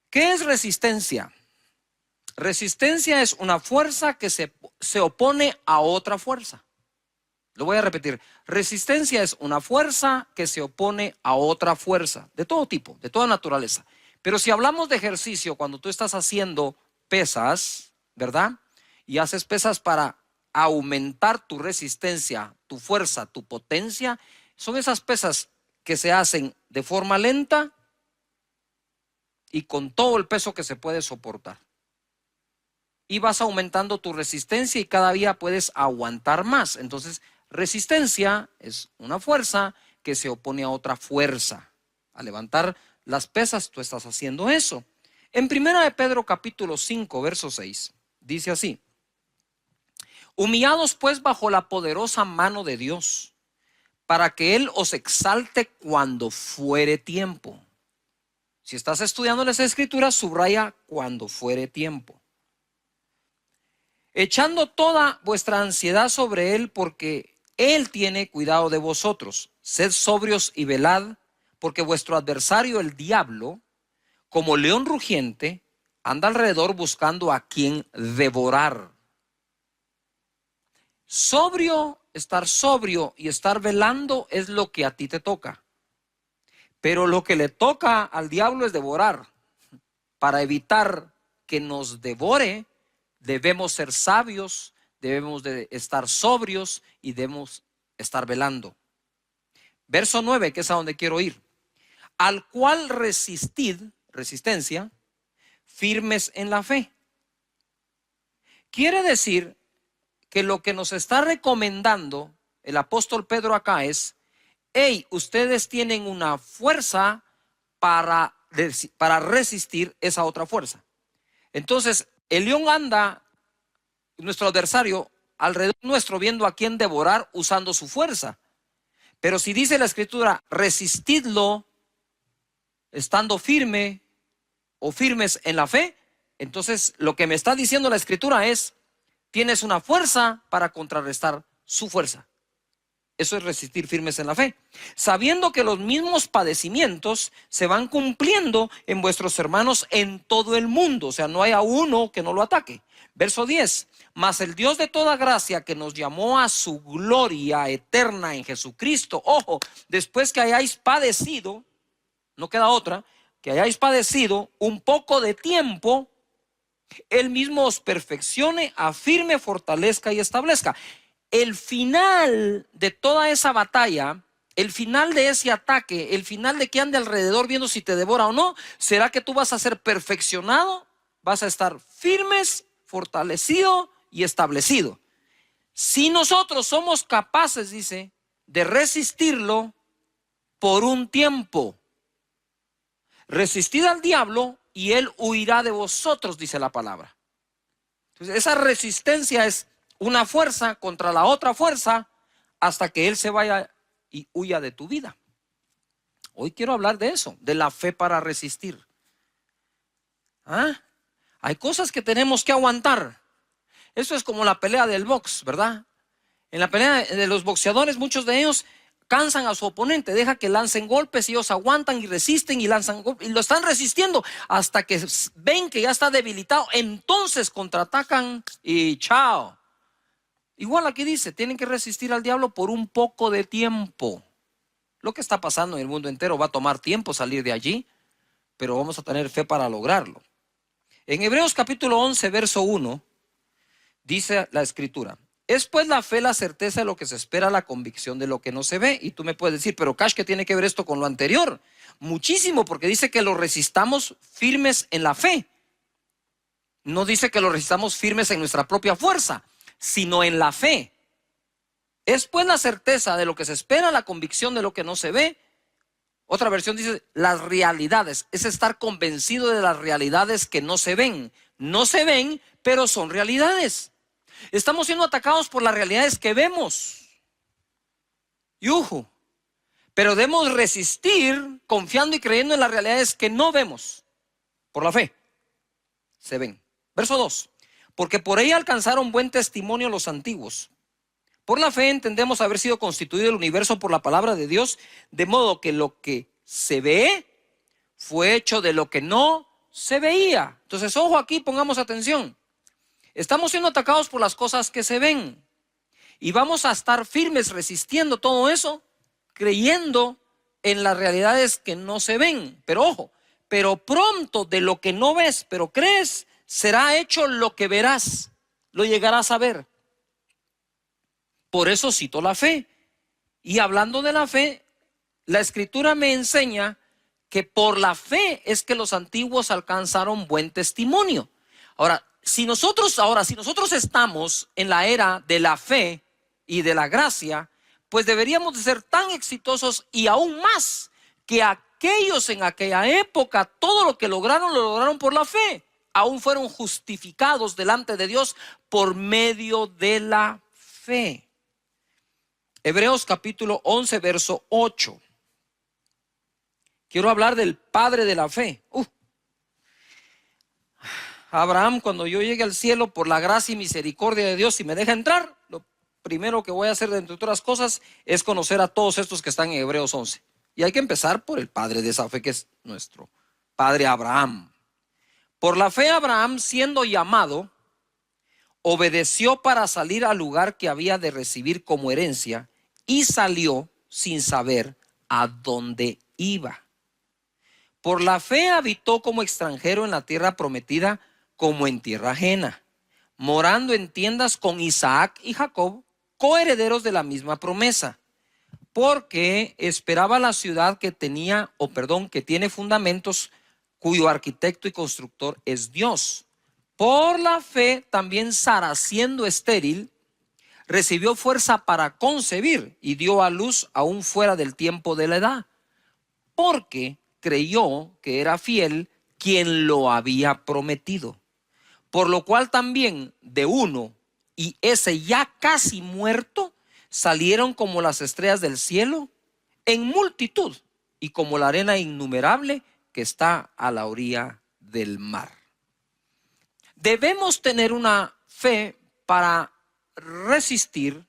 ¿Qué es resistencia? Resistencia es una fuerza que se opone a otra fuerza. Lo voy a repetir. Resistencia es una fuerza que se opone a otra fuerza, de todo tipo, de toda naturaleza. Pero si hablamos de ejercicio, cuando tú estás haciendo pesas, ¿verdad? Y haces pesas para aumentar tu resistencia, tu fuerza, tu potencia, son esas pesas que se hacen de forma lenta y con todo el peso que se puede soportar. Y vas aumentando tu resistencia y cada día puedes aguantar más. Entonces, resistencia es una fuerza que se opone a otra fuerza. Al levantar las pesas, tú estás haciendo eso. En 1 de Pedro capítulo 5, verso 6, dice así: humillados pues bajo la poderosa mano de Dios, para que Él os exalte cuando fuere tiempo. Si estás estudiando las escrituras, subraya cuando fuere tiempo. Echando toda vuestra ansiedad sobre Él, porque Él tiene cuidado de vosotros. Sed sobrios y velad, porque vuestro adversario el diablo, como león rugiente, anda alrededor buscando a quien devorar. Estar sobrio y estar velando es lo que a ti te toca. Pero lo que le toca al diablo es devorar. Para evitar que nos devore, debemos ser sabios, debemos de estar sobrios y debemos estar velando. Verso 9, que es a donde quiero ir. Al cual resistencia, firmes en la fe. Quiere decir que lo que nos está recomendando el apóstol Pedro acá es: hey, ustedes tienen una fuerza para resistir esa otra fuerza. Entonces, el león anda, nuestro adversario, alrededor nuestro, viendo a quién devorar usando su fuerza. Pero si dice la escritura, resistidlo estando firme o firmes en la fe, entonces lo que me está diciendo la escritura es: tienes una fuerza para contrarrestar su fuerza. Eso es resistir firmes en la fe, sabiendo que los mismos padecimientos se van cumpliendo en vuestros hermanos en todo el mundo. O sea, no hay a uno que no lo ataque. Verso 10. Mas el Dios de toda gracia, que nos llamó a su gloria eterna en Jesucristo. Ojo, después que hayáis padecido, no queda otra, que hayáis padecido un poco de tiempo, Él mismo os perfeccione, afirme, fortalezca y establezca. El final de toda esa batalla, el final de ese ataque, el final de que ande alrededor viendo si te devora o no, será que tú vas a ser perfeccionado, vas a estar firmes, fortalecido y establecido. Si nosotros somos capaces, dice, de resistirlo por un tiempo, resistid al diablo y él huirá de vosotros, dice la palabra. Entonces, esa resistencia es una fuerza contra la otra fuerza hasta que él se vaya y huya de tu vida. Hoy quiero hablar de eso, de la fe para resistir. Hay cosas que tenemos que aguantar. Eso es como la pelea del box, ¿verdad? En la pelea de los boxeadores, muchos de ellos cansan a su oponente, deja que lancen golpes y ellos aguantan y resisten y lanzan golpes y lo están resistiendo hasta que ven que ya está debilitado. Entonces contraatacan y chao. Igual aquí dice, tienen que resistir al diablo por un poco de tiempo. Lo que está pasando en el mundo entero va a tomar tiempo salir de allí, pero vamos a tener fe para lograrlo. En Hebreos capítulo 11, verso 1, dice la escritura: es pues la fe la certeza de lo que se espera, la convicción de lo que no se ve. Y tú me puedes decir, pero Cash, ¿qué tiene que ver esto con lo anterior? Muchísimo, porque dice que lo resistamos firmes en la fe. No dice que lo resistamos firmes en nuestra propia fuerza, sino en la fe. Es pues la certeza de lo que se espera, la convicción de lo que no se ve. Otra versión dice las realidades. Es estar convencido de las realidades que no se ven. No se ven, pero son realidades. Estamos siendo atacados por las realidades que vemos. Pero debemos resistir confiando y creyendo en las realidades que no vemos. Por la fe se ven. Verso 2. Porque por ella alcanzaron buen testimonio los antiguos. Por la fe entendemos haber sido constituido el universo por la palabra de Dios, de modo que lo que se ve fue hecho de lo que no se veía. Entonces, ojo aquí, pongamos atención. Estamos siendo atacados por las cosas que se ven. Y vamos a estar firmes resistiendo todo eso, creyendo en las realidades que no se ven. Pero ojo, pero pronto de lo que no ves, pero crees, será hecho lo que verás, lo llegarás a ver. Por eso cito la fe. Y hablando de la fe, la Escritura me enseña que por la fe es que los antiguos alcanzaron buen testimonio. Ahora, si nosotros estamos en la era de la fe y de la gracia, pues deberíamos de ser tan exitosos y aún más que aquellos en aquella época, todo lo que lograron, lo lograron por la fe. Aún fueron justificados delante de Dios por medio de la fe. Hebreos capítulo 11, verso 8. Quiero hablar del padre de la fe. Abraham, cuando yo llegue al cielo por la gracia y misericordia de Dios, si me deja entrar, lo primero que voy a hacer, entre otras cosas, es conocer a todos estos que están en Hebreos 11. Y hay que empezar por el padre de esa fe, que es nuestro padre Abraham. Por la fe Abraham, siendo llamado, obedeció para salir al lugar que había de recibir como herencia y salió sin saber a dónde iba. Por la fe habitó como extranjero en la tierra prometida, como en tierra ajena, morando en tiendas con Isaac y Jacob, coherederos de la misma promesa, porque esperaba la ciudad que tiene fundamentos, cuyo arquitecto y constructor es Dios. Por la fe también Sara, siendo estéril, recibió fuerza para concebir y dio a luz aún fuera del tiempo de la edad, porque creyó que era fiel quien lo había prometido. Por lo cual también de uno, y ese ya casi muerto, salieron como las estrellas del cielo en multitud y como la arena innumerable que está a la orilla del mar. Debemos tener una fe para resistir,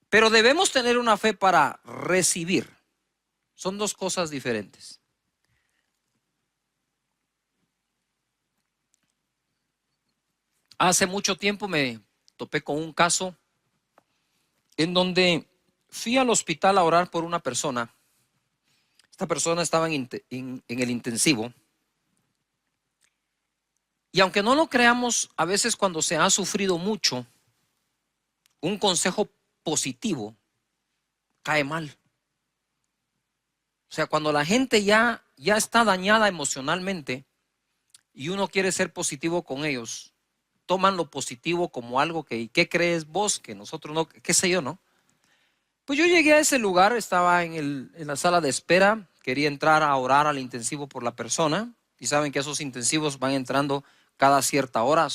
pero debemos tener una fe para recibir. Son dos cosas diferentes. Hace mucho tiempo me topé con un caso en donde fui al hospital a orar por una persona. Esta persona estaba en el intensivo. Y aunque no lo creamos, a veces cuando se ha sufrido mucho, un consejo positivo cae mal. O sea, cuando la gente ya está dañada emocionalmente y uno quiere ser positivo con ellos, toman lo positivo como algo que, ¿qué crees vos? Que nosotros no, qué sé yo, ¿no? Pues yo llegué a ese lugar, estaba en la sala de espera, quería entrar a orar al intensivo por la persona, y saben que esos intensivos van entrando cada cierta hora,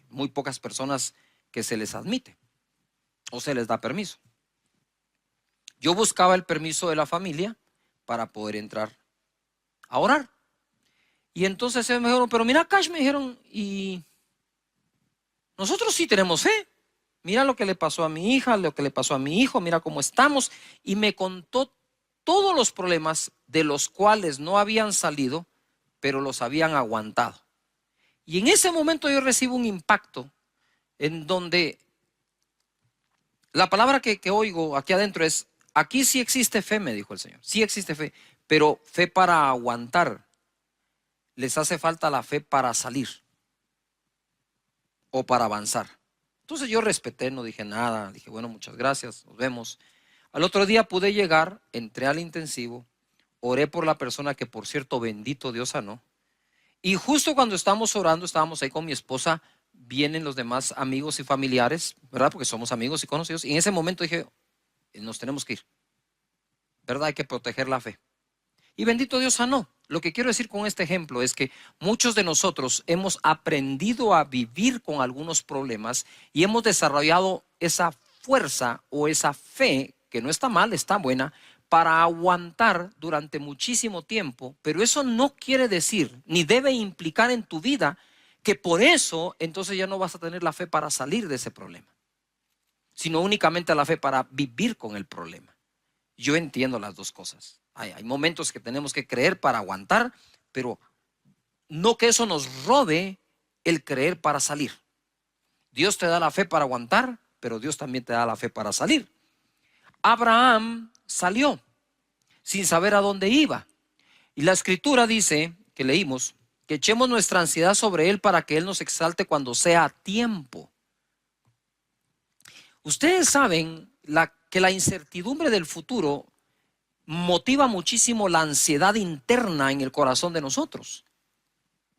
muy pocas personas que se les admite o se les da permiso. Yo buscaba el permiso de la familia para poder entrar a orar. Y entonces ellos me dijeron, pero mira, Cash, me dijeron, y nosotros sí tenemos fe. Mira lo que le pasó a mi hija, lo que le pasó a mi hijo, mira cómo estamos. Y me contó todos los problemas de los cuales no habían salido, pero los habían aguantado. Y en ese momento yo recibo un impacto en donde la palabra que oigo aquí adentro es, aquí sí existe fe, me dijo el Señor. Sí existe fe, pero fe para aguantar. Les hace falta la fe para salir o para avanzar. Entonces yo respeté, no dije nada, dije bueno, muchas gracias, nos vemos. Al otro día pude llegar, entré al intensivo, oré por la persona que por cierto bendito Dios sanó. Y justo cuando estábamos orando, estábamos ahí con mi esposa, vienen los demás amigos y familiares, ¿verdad? Porque somos amigos y conocidos. Y en ese momento dije, nos tenemos que ir, ¿verdad? Hay que proteger la fe. Y bendito Dios sanó. Lo que quiero decir con este ejemplo es que muchos de nosotros hemos aprendido a vivir con algunos problemas y hemos desarrollado esa fuerza o esa fe, que no está mal, está buena, para aguantar durante muchísimo tiempo. Pero eso no quiere decir, ni debe implicar en tu vida, que por eso entonces ya no vas a tener la fe para salir de ese problema, sino únicamente la fe para vivir con el problema. Yo entiendo las dos cosas. Hay momentos que tenemos que creer para aguantar, pero no que eso nos robe el creer para salir. Dios te da la fe para aguantar, pero Dios también te da la fe para salir. Abraham salió sin saber a dónde iba. Y la escritura dice, que leímos, que echemos nuestra ansiedad sobre Él para que Él nos exalte cuando sea tiempo. Ustedes saben que la incertidumbre del futuro motiva muchísimo la ansiedad interna en el corazón de nosotros.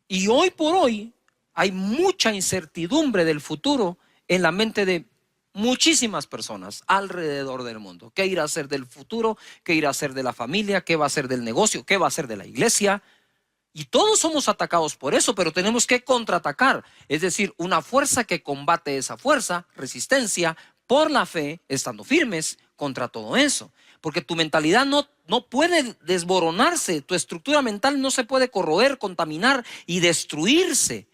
Y hoy por hoy hay mucha incertidumbre del futuro en la mente de muchísimas personas alrededor del mundo. ¿Qué irá a ser del futuro? ¿Qué irá a ser de la familia? ¿Qué va a ser del negocio? ¿Qué va a ser de la iglesia? Y todos somos atacados por eso, pero tenemos que contraatacar. Es decir, una fuerza que combate esa fuerza, resistencia, por la fe, estando firmes contra todo eso. Porque tu mentalidad no puede desboronarse, tu estructura mental no se puede corroer, contaminar y destruirse.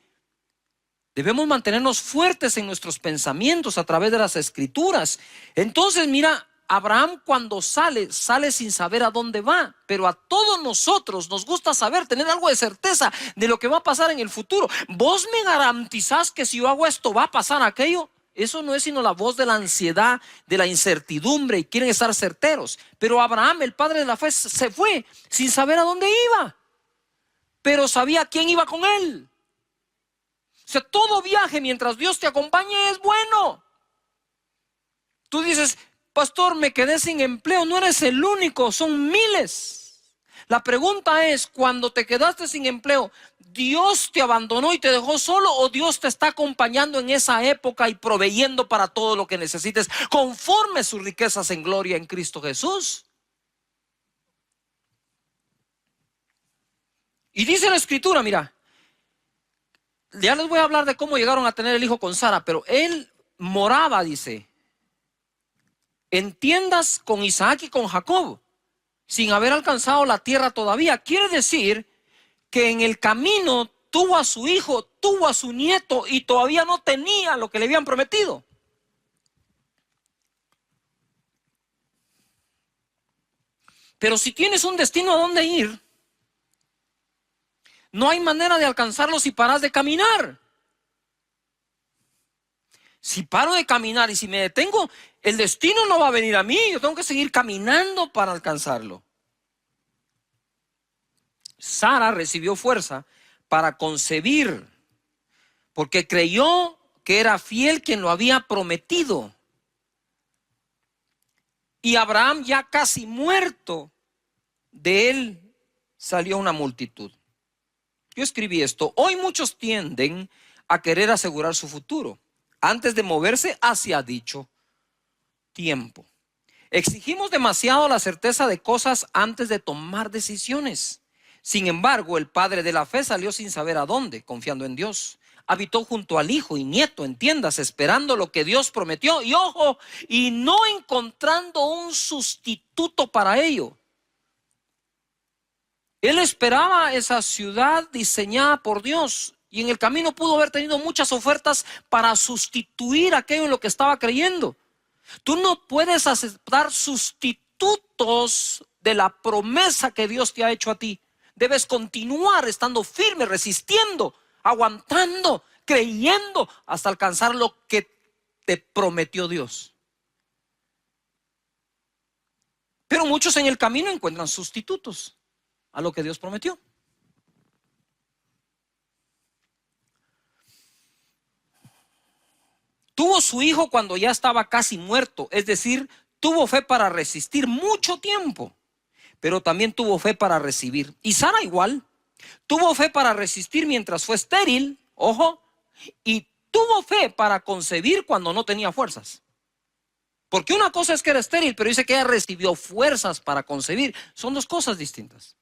Debemos mantenernos fuertes en nuestros pensamientos a través de las escrituras. Entonces, mira, Abraham cuando sale sin saber a dónde va, pero a todos nosotros nos gusta saber, tener algo de certeza de lo que va a pasar en el futuro. ¿Vos me garantizás que si yo hago esto va a pasar aquello? Eso no es sino la voz de la ansiedad, de la incertidumbre, y quieren estar certeros. Pero Abraham, el padre de la fe, se fue sin saber a dónde iba, pero sabía quién iba con él. O sea, todo viaje mientras Dios te acompañe es bueno. Tú dices, pastor, me quedé sin empleo. No eres el único, son miles. La pregunta es, cuando te quedaste sin empleo, ¿Dios te abandonó y te dejó solo, o Dios te está acompañando en esa época y proveyendo para todo lo que necesites conforme sus riquezas en gloria en Cristo Jesús? Y dice la escritura, mira, ya les voy a hablar de cómo llegaron a tener el hijo con Sara, pero él moraba, dice, en tiendas con Isaac y con Jacob, sin haber alcanzado la tierra todavía. Quiere decir que en el camino tuvo a su hijo, tuvo a su nieto y todavía no tenía lo que le habían prometido. Pero si tienes un destino a dónde ir, no hay manera de alcanzarlo si paras de caminar. Si paro de caminar y si me detengo, el destino no va a venir a mí. Yo tengo que seguir caminando para alcanzarlo. Sara recibió fuerza para concebir, porque creyó que era fiel quien lo había prometido. Y Abraham, ya casi muerto, de él salió una multitud. Yo escribí esto: hoy muchos tienden a querer asegurar su futuro antes de moverse hacia dicho tiempo. Exigimos demasiado la certeza de cosas antes de tomar decisiones. Sin embargo, el padre de la fe salió sin saber a dónde, confiando en Dios. Habitó junto al hijo y nieto en tiendas, esperando lo que Dios prometió. Y ojo, y no encontrando un sustituto para ello. Él esperaba esa ciudad diseñada por Dios. Y en el camino pudo haber tenido muchas ofertas para sustituir aquello en lo que estaba creyendo. Tú no puedes aceptar sustitutos de la promesa que Dios te ha hecho a ti. Debes continuar estando firme, resistiendo, aguantando, creyendo hasta alcanzar lo que te prometió Dios. Pero muchos en el camino encuentran sustitutos a lo que Dios prometió. Tuvo su hijo cuando ya estaba casi muerto, es decir, tuvo fe para resistir mucho tiempo, pero también tuvo fe para recibir. Y Sara igual, tuvo fe para resistir mientras fue estéril, ojo, y tuvo fe para concebir cuando no tenía fuerzas. Porque una cosa es que era estéril, pero dice que ella recibió fuerzas para concebir. Son dos cosas distintas.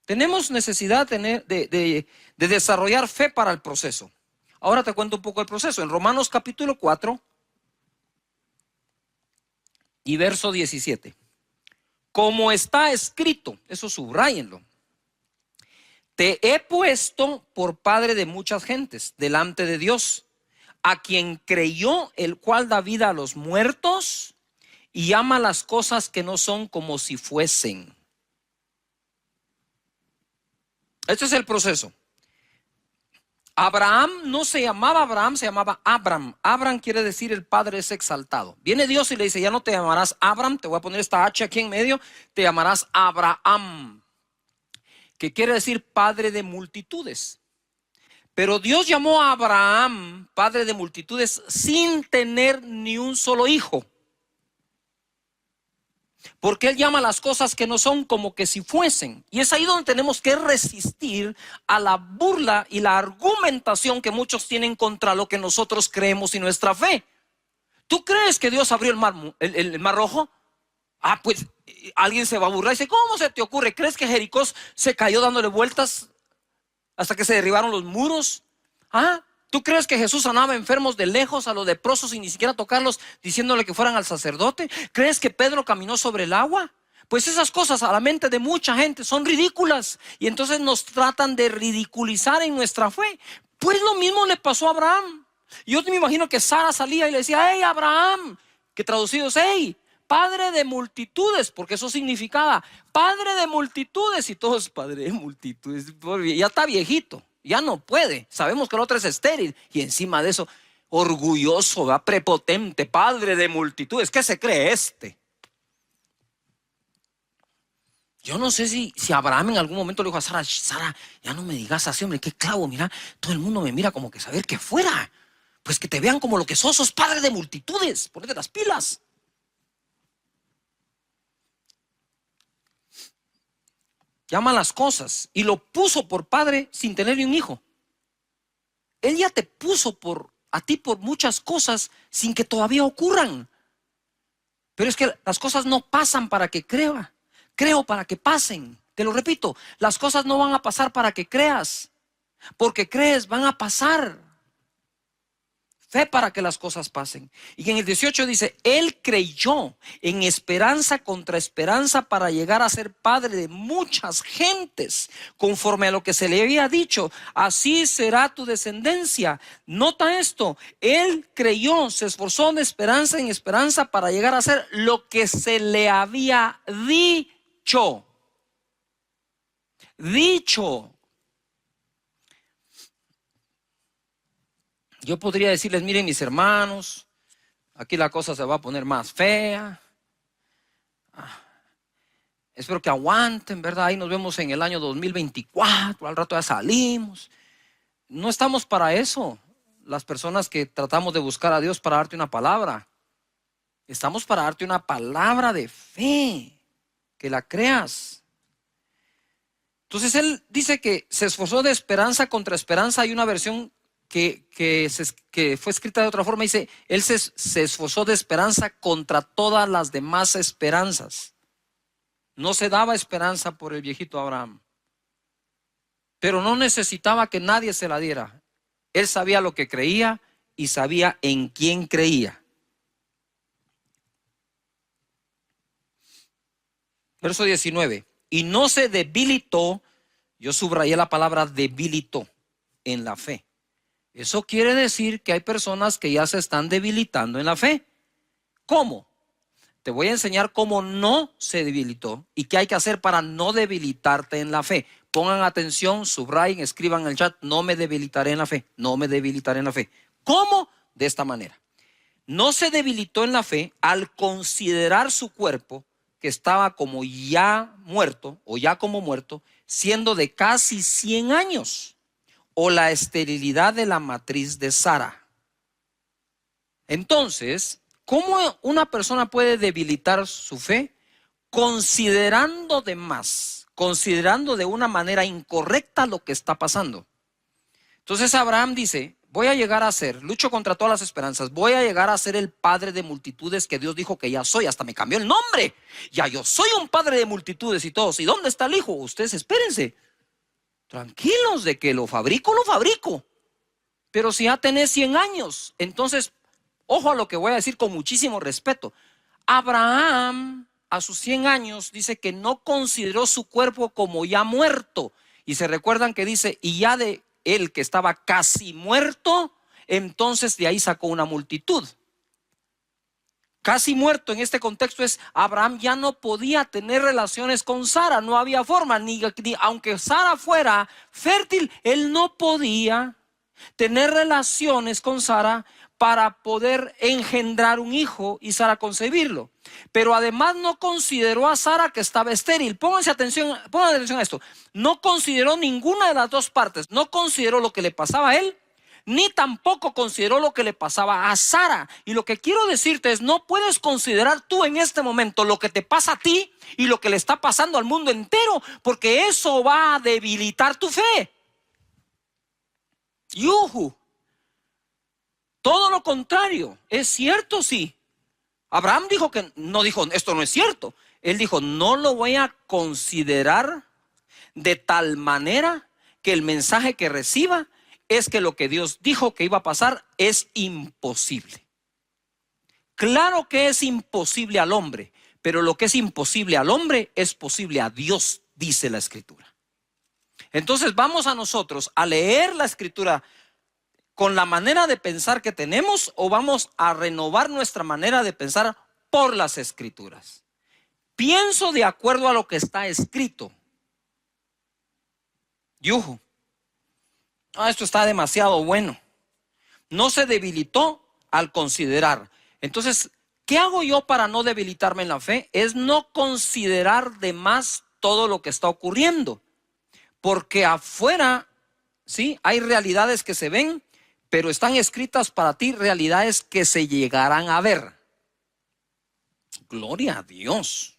Tenemos necesidad de desarrollar fe para el proceso. Ahora te cuento un poco el proceso. En Romanos capítulo 4 y verso 17. Como está escrito, eso subráyenlo: te he puesto por padre de muchas gentes delante de Dios, a quien creyó, el cual da vida a los muertos y ama las cosas que no son como si fuesen. Este es el proceso. Abraham no se llamaba Abraham, se llamaba Abram. Abram quiere decir el padre es exaltado. Viene Dios y le dice, ya no te llamarás Abram, te voy a poner esta H aquí en medio, te llamarás Abraham, que quiere decir padre de multitudes. Pero Dios llamó a Abraham padre de multitudes sin tener ni un solo hijo. Porque Él llama las cosas que no son como que si fuesen. Y es ahí donde tenemos que resistir a la burla y la argumentación que muchos tienen contra lo que nosotros creemos y nuestra fe. ¿Tú crees que Dios abrió el mar rojo? Ah, pues alguien se va a burlar y dice, ¿cómo se te ocurre? ¿Crees que Jericó se cayó dándole vueltas hasta que se derribaron los muros? Ah, ¿tú crees que Jesús sanaba enfermos de lejos a los leprosos sin ni siquiera tocarlos, diciéndole que fueran al sacerdote? ¿Crees que Pedro caminó sobre el agua? Pues esas cosas a la mente de mucha gente son ridículas y entonces nos tratan de ridiculizar en nuestra fe. Pues lo mismo le pasó a Abraham. Yo me imagino que Sara salía y le decía, hey Abraham, que traducido es, hey, padre de multitudes, porque eso significaba padre de multitudes, y todos padre de multitudes, ya está viejito, ya no puede, sabemos que el otro es estéril, y encima de eso, orgulloso, ¿verdad? Prepotente, padre de multitudes. ¿Qué se cree este? Yo no sé si Abraham en algún momento le dijo a Sara, Sara, ya no me digas así, hombre, qué clavo, mira, todo el mundo me mira como que saber que fuera, pues que te vean como lo que sos padre de multitudes, ponete las pilas. Llama las cosas y lo puso por padre sin tener ni un hijo. Él ya te puso a ti por muchas cosas sin que todavía ocurran. Pero es que las cosas no pasan para que creo para que pasen. Te lo repito, las cosas no van a pasar para que creas, porque crees van a pasar. Fe para que las cosas pasen. Y en el 18 dice, él creyó en esperanza contra esperanza para llegar a ser padre de muchas gentes, conforme a lo que se le había dicho, así será tu descendencia. Nota esto, él creyó, se esforzó de esperanza en esperanza para llegar a ser lo que se le había dicho. Yo podría decirles, miren mis hermanos, aquí la cosa se va a poner más fea. Espero que aguanten, ¿verdad? Ahí nos vemos en el año 2024, al rato ya salimos. No estamos para eso, las personas que tratamos de buscar a Dios para darte una palabra. Estamos para darte una palabra de fe, que la creas. Entonces él dice que se esforzó de esperanza contra esperanza. Hay una versión que fue escrita de otra forma, dice, él se esforzó de esperanza contra todas las demás esperanzas. No se daba esperanza por el viejito Abraham, pero no necesitaba que nadie se la diera. Él sabía lo que creía y sabía en quién creía. Verso 19, y no se debilitó, yo subrayé la palabra debilitó, en la fe. Eso quiere decir que hay personas que ya se están debilitando en la fe. ¿Cómo? Te voy a enseñar cómo no se debilitó y qué hay que hacer para no debilitarte en la fe. Pongan atención, subrayen, escriban en el chat, no me debilitaré en la fe, no me debilitaré en la fe. ¿Cómo? De esta manera. No se debilitó en la fe al considerar su cuerpo, que estaba como ya muerto o ya como muerto, siendo de casi 100 años. O la esterilidad de la matriz de Sara. Entonces, ¿cómo una persona puede debilitar su fe? Considerando de más, considerando de una manera incorrecta lo que está pasando. Entonces Abraham dice, voy a llegar a ser, lucho contra todas las esperanzas, voy a llegar a ser el padre de multitudes que Dios dijo que ya soy, hasta me cambió el nombre. Ya yo soy un padre de multitudes y todos. ¿Y dónde está el hijo? Ustedes espérense. Tranquilos, de que lo fabrico. Pero si ya tenés 100 años, entonces, ojo a lo que voy a decir con muchísimo respeto. Abraham, a sus 100 años, dice que no consideró su cuerpo como ya muerto. Y se recuerdan que dice, y ya de él que estaba casi muerto, entonces de ahí sacó una multitud. casi muerto en este contexto es, Abraham ya no podía tener relaciones con Sara, no había forma, ni aunque Sara fuera fértil, él no podía tener relaciones con Sara para poder engendrar un hijo y Sara concebirlo. Pero además no consideró a Sara que estaba estéril. Pónganse atención, pongan atención a esto. No consideró ninguna de las dos partes. No consideró lo que le pasaba a él, ni tampoco consideró lo que le pasaba a Sara. Y lo que quiero decirte es, no puedes considerar tú en este momento lo que te pasa a ti y lo que le está pasando al mundo entero, porque eso va a debilitar tu fe. ¡Yuhu! Todo lo contrario, es cierto, sí. Abraham dijo que no, dijo esto no es cierto. Él dijo, no lo voy a considerar de tal manera que el mensaje que reciba es que lo que Dios dijo que iba a pasar es imposible. Claro que es imposible al hombre, pero lo que es imposible al hombre es posible a Dios, dice la Escritura. Entonces vamos a nosotros a leer la Escritura con la manera de pensar que tenemos, o vamos a renovar nuestra manera de pensar por las Escrituras. Pienso de acuerdo a lo que está escrito. Yuhu. Esto está demasiado bueno. No se debilitó al considerar. Entonces, ¿qué hago yo para no debilitarme en la fe? Es no considerar de más todo lo que está ocurriendo. Porque afuera, sí, hay realidades que se ven, pero están escritas para ti realidades que se llegarán a ver. Gloria a Dios.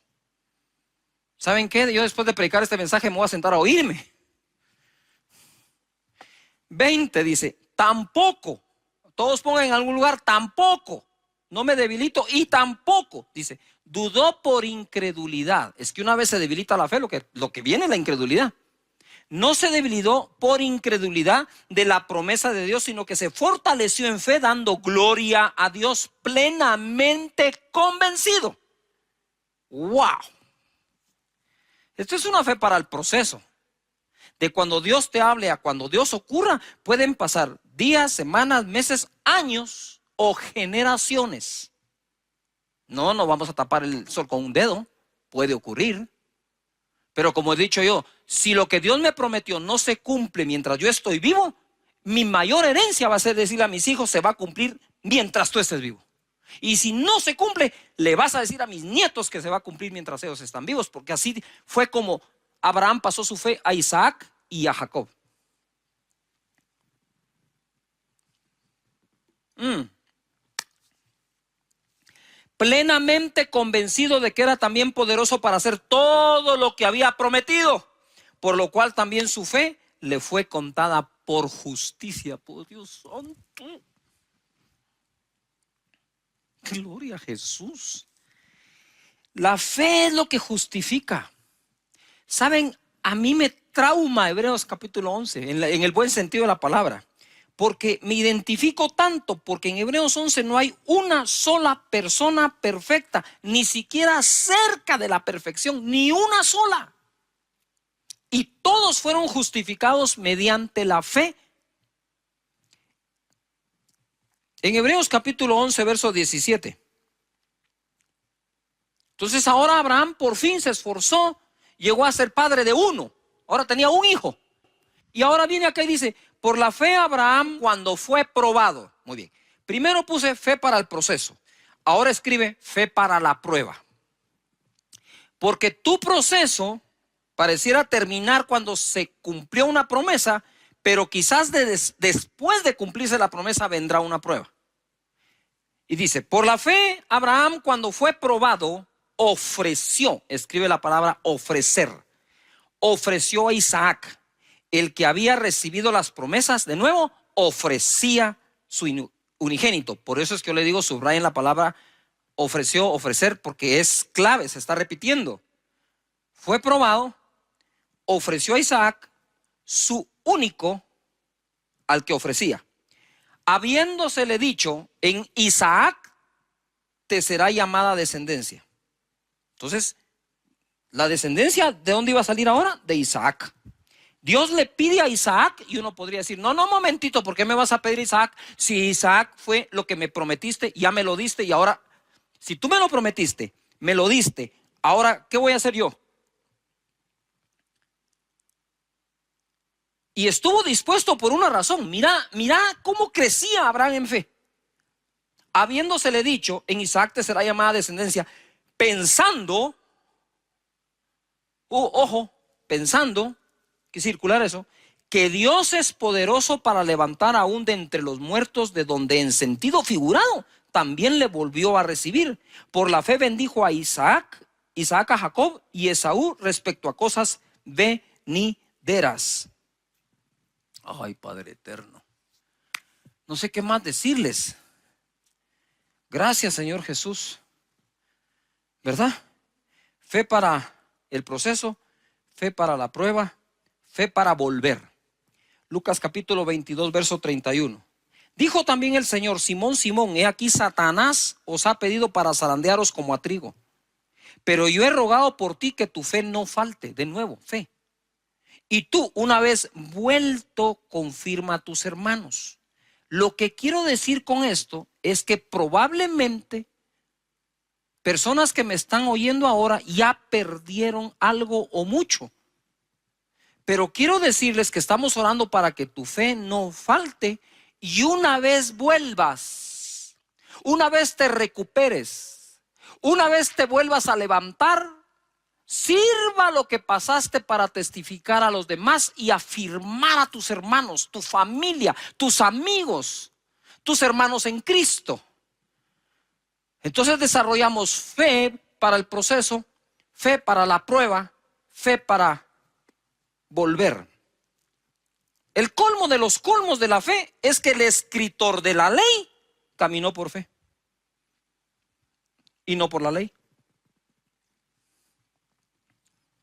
¿Saben qué? Yo después de predicar este mensaje me voy a sentar a oírme. 20 dice, tampoco. Todos pongan en algún lugar, tampoco. No me debilito y tampoco. Dice, dudó por incredulidad. Es que una vez se debilita la fe, lo que viene es la incredulidad. No se debilitó por incredulidad de la promesa de Dios, sino que se fortaleció en fe, dando gloria a Dios, plenamente convencido. ¡Wow! Esto es una fe para el proceso. De cuando Dios te hable a cuando Dios ocurra, pueden pasar días, semanas, meses, años o generaciones. No vamos a tapar el sol con un dedo. Puede ocurrir. Pero como he dicho yo, si lo que Dios me prometió no se cumple mientras yo estoy vivo, mi mayor herencia va a ser decirle a mis hijos, se va a cumplir mientras tú estés vivo. Y si no se cumple, le vas a decir a mis nietos que se va a cumplir mientras ellos están vivos, porque así fue como Abraham pasó su fe a Isaac y a Jacob. Plenamente convencido de que era también poderoso para hacer todo lo que había prometido, por lo cual también su fe le fue contada por justicia. Por Dios santo. Gloria a Jesús. La fe es lo que justifica. Saben, a mí me trauma Hebreos capítulo 11, en el buen sentido de la palabra. Porque me identifico tanto, porque en Hebreos 11 no hay una sola persona perfecta, ni siquiera cerca de la perfección, ni una sola. Y todos fueron justificados mediante la fe. En Hebreos capítulo 11, verso 17. Entonces ahora Abraham por fin se esforzó, llegó a ser padre de uno. Ahora tenía un hijo. Y ahora viene acá y dice, por la fe Abraham cuando fue probado. Muy bien. Primero puse fe para el proceso. Ahora escribe fe para la prueba. Porque tu proceso pareciera terminar cuando se cumplió una promesa, pero quizás después de cumplirse la promesa vendrá una prueba. Y dice, por la fe Abraham cuando fue probado ofreció, escribe la palabra ofrecer, ofreció a Isaac, el que había recibido las promesas. De nuevo, ofrecía su unigénito. Por eso es que yo le digo, subrayen la palabra ofreció, ofrecer, porque es clave, se está repitiendo. Fue probado, ofreció a Isaac, su único, al que ofrecía. Habiéndosele dicho, en Isaac te será llamada descendencia. Entonces, la descendencia, ¿de dónde iba a salir ahora? De Isaac. Dios le pide a Isaac y uno podría decir, no, momentito, ¿por qué me vas a pedir Isaac? Si Isaac fue lo que me prometiste, ya me lo diste y ahora Si tú me lo prometiste, me lo diste, ahora, ¿qué voy a hacer yo? Y estuvo dispuesto por una razón. Mira cómo crecía Abraham en fe. Habiéndosele dicho, en Isaac te será llamada descendencia, pensando, ojo, pensando, que circular eso, que Dios es poderoso para levantar aún de entre los muertos, de donde en sentido figurado también le volvió a recibir. Por la fe bendijo a Isaac a Jacob y Esaú respecto a cosas venideras. Ay, Padre eterno, no sé qué más decirles. Gracias, Señor Jesús, ¿verdad? Fe para el proceso, fe para la prueba, fe para volver. Lucas capítulo 22, verso 31. Dijo también el Señor: Simón, Simón, he aquí Satanás os ha pedido para zarandearos como a trigo, pero yo he rogado por ti que tu fe no falte. De nuevo, fe. Y tú, una vez vuelto, confirma a tus hermanos. Lo que quiero decir con esto es que probablemente personas que me están oyendo ahora ya perdieron algo o mucho. Pero quiero decirles que estamos orando para que tu fe no falte y una vez vuelvas, una vez te recuperes, una vez te vuelvas a levantar, sirva lo que pasaste para testificar a los demás y afirmar a tus hermanos, tu familia, tus amigos, tus hermanos en Cristo. Entonces desarrollamos fe para el proceso, fe para la prueba, fe para volver. El colmo de los colmos de la fe es que el escritor de la ley caminó por fe y no por la ley.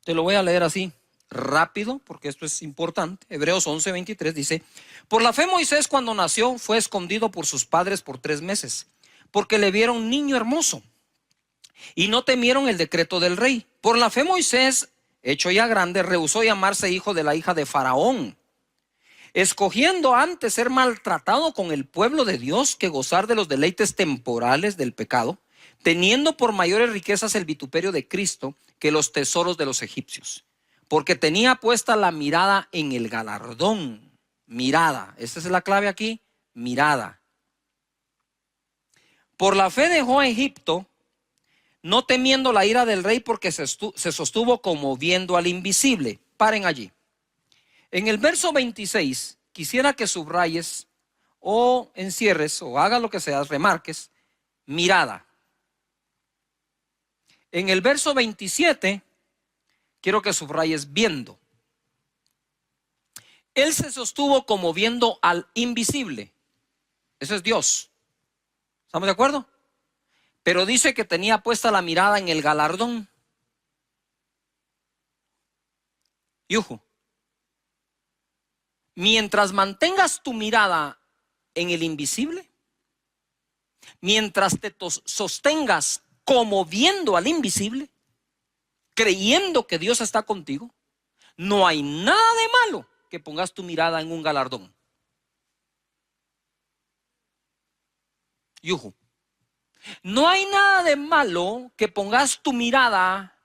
Te lo voy a leer así rápido porque esto es importante. Hebreos 11:23 dice: por la fe Moisés, cuando nació, fue escondido por sus padres por 3 meses, porque le vieron niño hermoso y no temieron el decreto del rey. Por la fe Moisés, hecho ya grande, rehusó llamarse hijo de la hija de Faraón, escogiendo antes ser maltratado con el pueblo de Dios que gozar de los deleites temporales del pecado, teniendo por mayores riquezas el vituperio de Cristo que los tesoros de los egipcios, porque tenía puesta la mirada en el galardón. Mirada, esta es la clave aquí, mirada. Por la fe dejó a Egipto, no temiendo la ira del rey, porque se sostuvo como viendo al invisible. Paren allí. En el verso 26, quisiera que subrayes o encierres o hagas lo que seas, remarques, mirada. En el verso 27, quiero que subrayes viendo. Él se sostuvo como viendo al invisible. Eso es Dios. ¿Estamos de acuerdo? Pero dice que tenía puesta la mirada en el galardón. Yuju. Mientras mantengas tu mirada en el invisible, mientras te sostengas como viendo al invisible, creyendo que Dios está contigo, no hay nada de malo que pongas tu mirada en un galardón. Yuju. No hay nada de malo que pongas tu mirada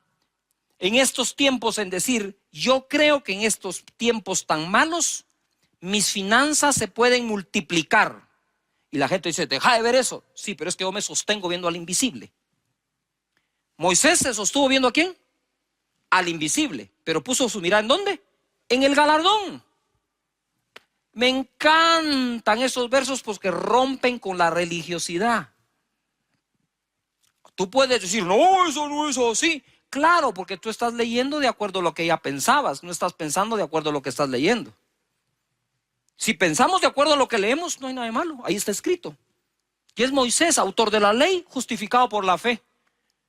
en estos tiempos en decir: yo creo que en estos tiempos tan malos mis finanzas se pueden multiplicar. Y la gente dice: deja de ver eso. Sí, pero es que yo me sostengo viendo al invisible. Moisés se sostuvo viendo ¿a quién? Al invisible, pero puso su mirada ¿en dónde? En el galardón. Me encantan esos versos porque rompen con la religiosidad. Tú puedes decir: no, eso no es así. Claro, porque tú estás leyendo de acuerdo a lo que ya pensabas, no estás pensando de acuerdo a lo que estás leyendo. Si pensamos de acuerdo a lo que leemos, no hay nada de malo, ahí está escrito. Y es Moisés, autor de la ley, justificado por la fe.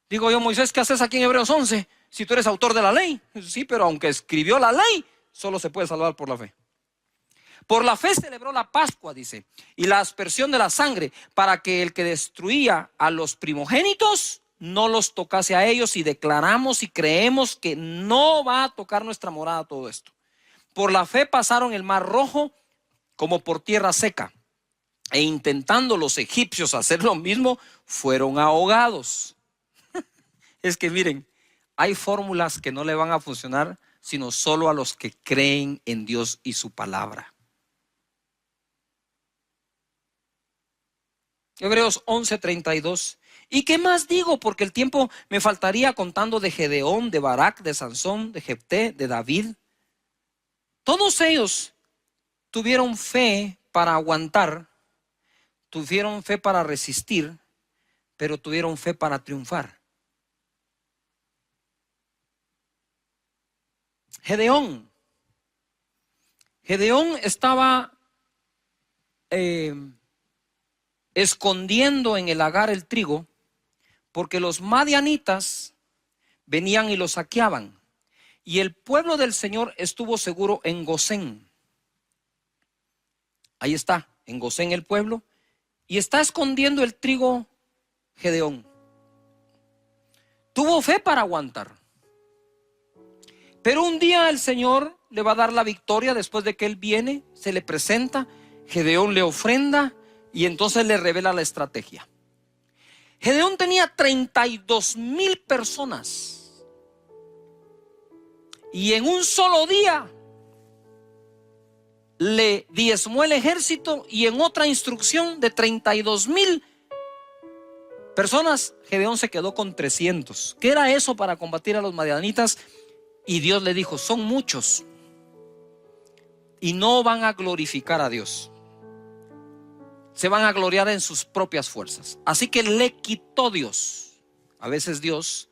Digo yo: Moisés, ¿qué haces aquí en Hebreos 11? Si tú eres autor de la ley. Sí, pero aunque escribió la ley, solo se puede salvar por la fe. Por la fe celebró la Pascua, dice, y la aspersión de la sangre, para que el que destruía a los primogénitos no los tocase a ellos, y declaramos y creemos que no va a tocar nuestra morada todo esto. Por la fe pasaron el mar Rojo como por tierra seca, e intentando los egipcios hacer lo mismo, fueron ahogados. Es que miren, hay fórmulas que no le van a funcionar sino solo a los que creen en Dios y su palabra. Hebreos 11:32. ¿Y qué más digo? Porque el tiempo me faltaría contando de Gedeón, de Barak, de Sansón, de Jefté, de David. Todos ellos tuvieron fe para aguantar, tuvieron fe para resistir, pero tuvieron fe para triunfar. Gedeón estaba escondiendo en el lagar el trigo, porque los madianitas venían y lo saqueaban, y el pueblo del Señor estuvo seguro en Gosén. Ahí está, en Gosén el pueblo, y está escondiendo el trigo Gedeón. Tuvo fe para aguantar. Pero un día el Señor le va a dar la victoria después de que él viene, se le presenta, Gedeón le ofrenda y entonces le revela la estrategia. Gedeón tenía 32,000 personas y en un solo día le diezmó el ejército, y en otra instrucción de 32,000 personas, Gedeón se quedó con 300. ¿Qué era eso para combatir a los madianitas? Y Dios le dijo: son muchos y no van a glorificar a Dios, se van a gloriar en sus propias fuerzas. Así que le quitó Dios. A veces Dios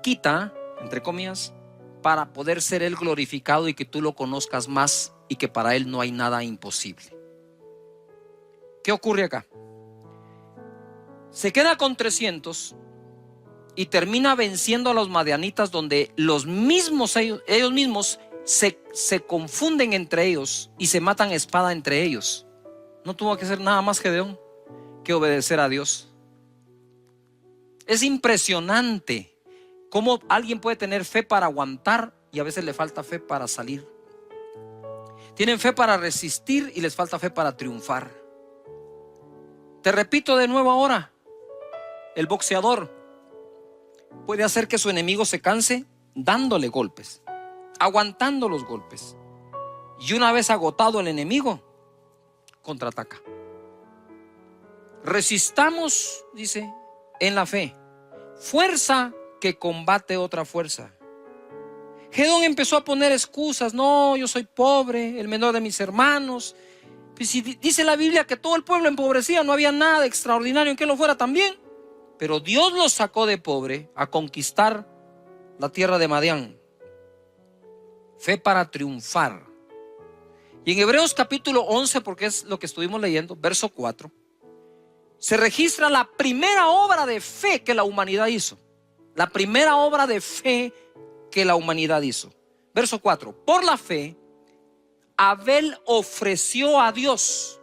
quita, entre comillas, para poder ser Él glorificado y que tú lo conozcas más, y que para Él no hay nada imposible. ¿Qué ocurre acá? Se queda con 300 y termina venciendo a los madianitas, donde los mismos ellos mismos se confunden entre ellos y se matan a espada entre ellos. No tuvo que hacer nada más Gedeón que obedecer a Dios. Es impresionante cómo alguien puede tener fe para aguantar y a veces le falta fe para salir. Tienen fe para resistir y les falta fe para triunfar. Te repito de nuevo ahora, el boxeador puede hacer que su enemigo se canse dándole golpes, aguantando los golpes, y una vez agotado el enemigo, contraataca. Resistamos, dice, en la fe, fuerza que combate otra fuerza. Gedeón empezó a poner excusas: no, yo soy pobre, el menor de mis hermanos. Pues si dice la Biblia que todo el pueblo empobrecía, no había nada extraordinario en que lo fuera también. Pero Dios los sacó de pobre a conquistar la tierra de Madián. Fe para triunfar. Y en Hebreos capítulo 11, porque es lo que estuvimos leyendo, verso 4, se registra la primera obra de fe que la humanidad hizo. La primera obra de fe que la humanidad hizo. Verso 4: por la fe, Abel ofreció a Dios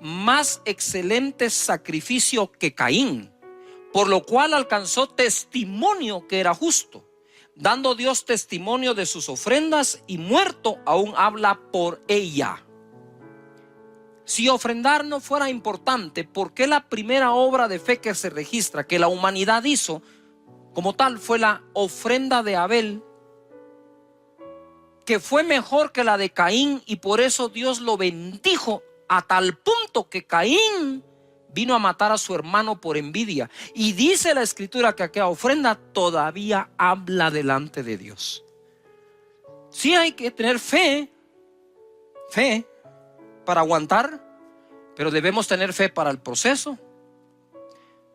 más excelente sacrificio que Caín, por lo cual alcanzó testimonio que era justo, dando Dios testimonio de sus ofrendas, y muerto aún habla por ella. Si ofrendar no fuera importante, ¿por qué la primera obra de fe que se registra que la humanidad hizo como tal fue la ofrenda de Abel, que fue mejor que la de Caín? Y por eso Dios lo bendijo a tal punto que Caín vino a matar a su hermano por envidia. Y dice la escritura que aquella ofrenda todavía habla delante de Dios. Sí, hay que tener fe para aguantar, pero debemos tener fe para el proceso.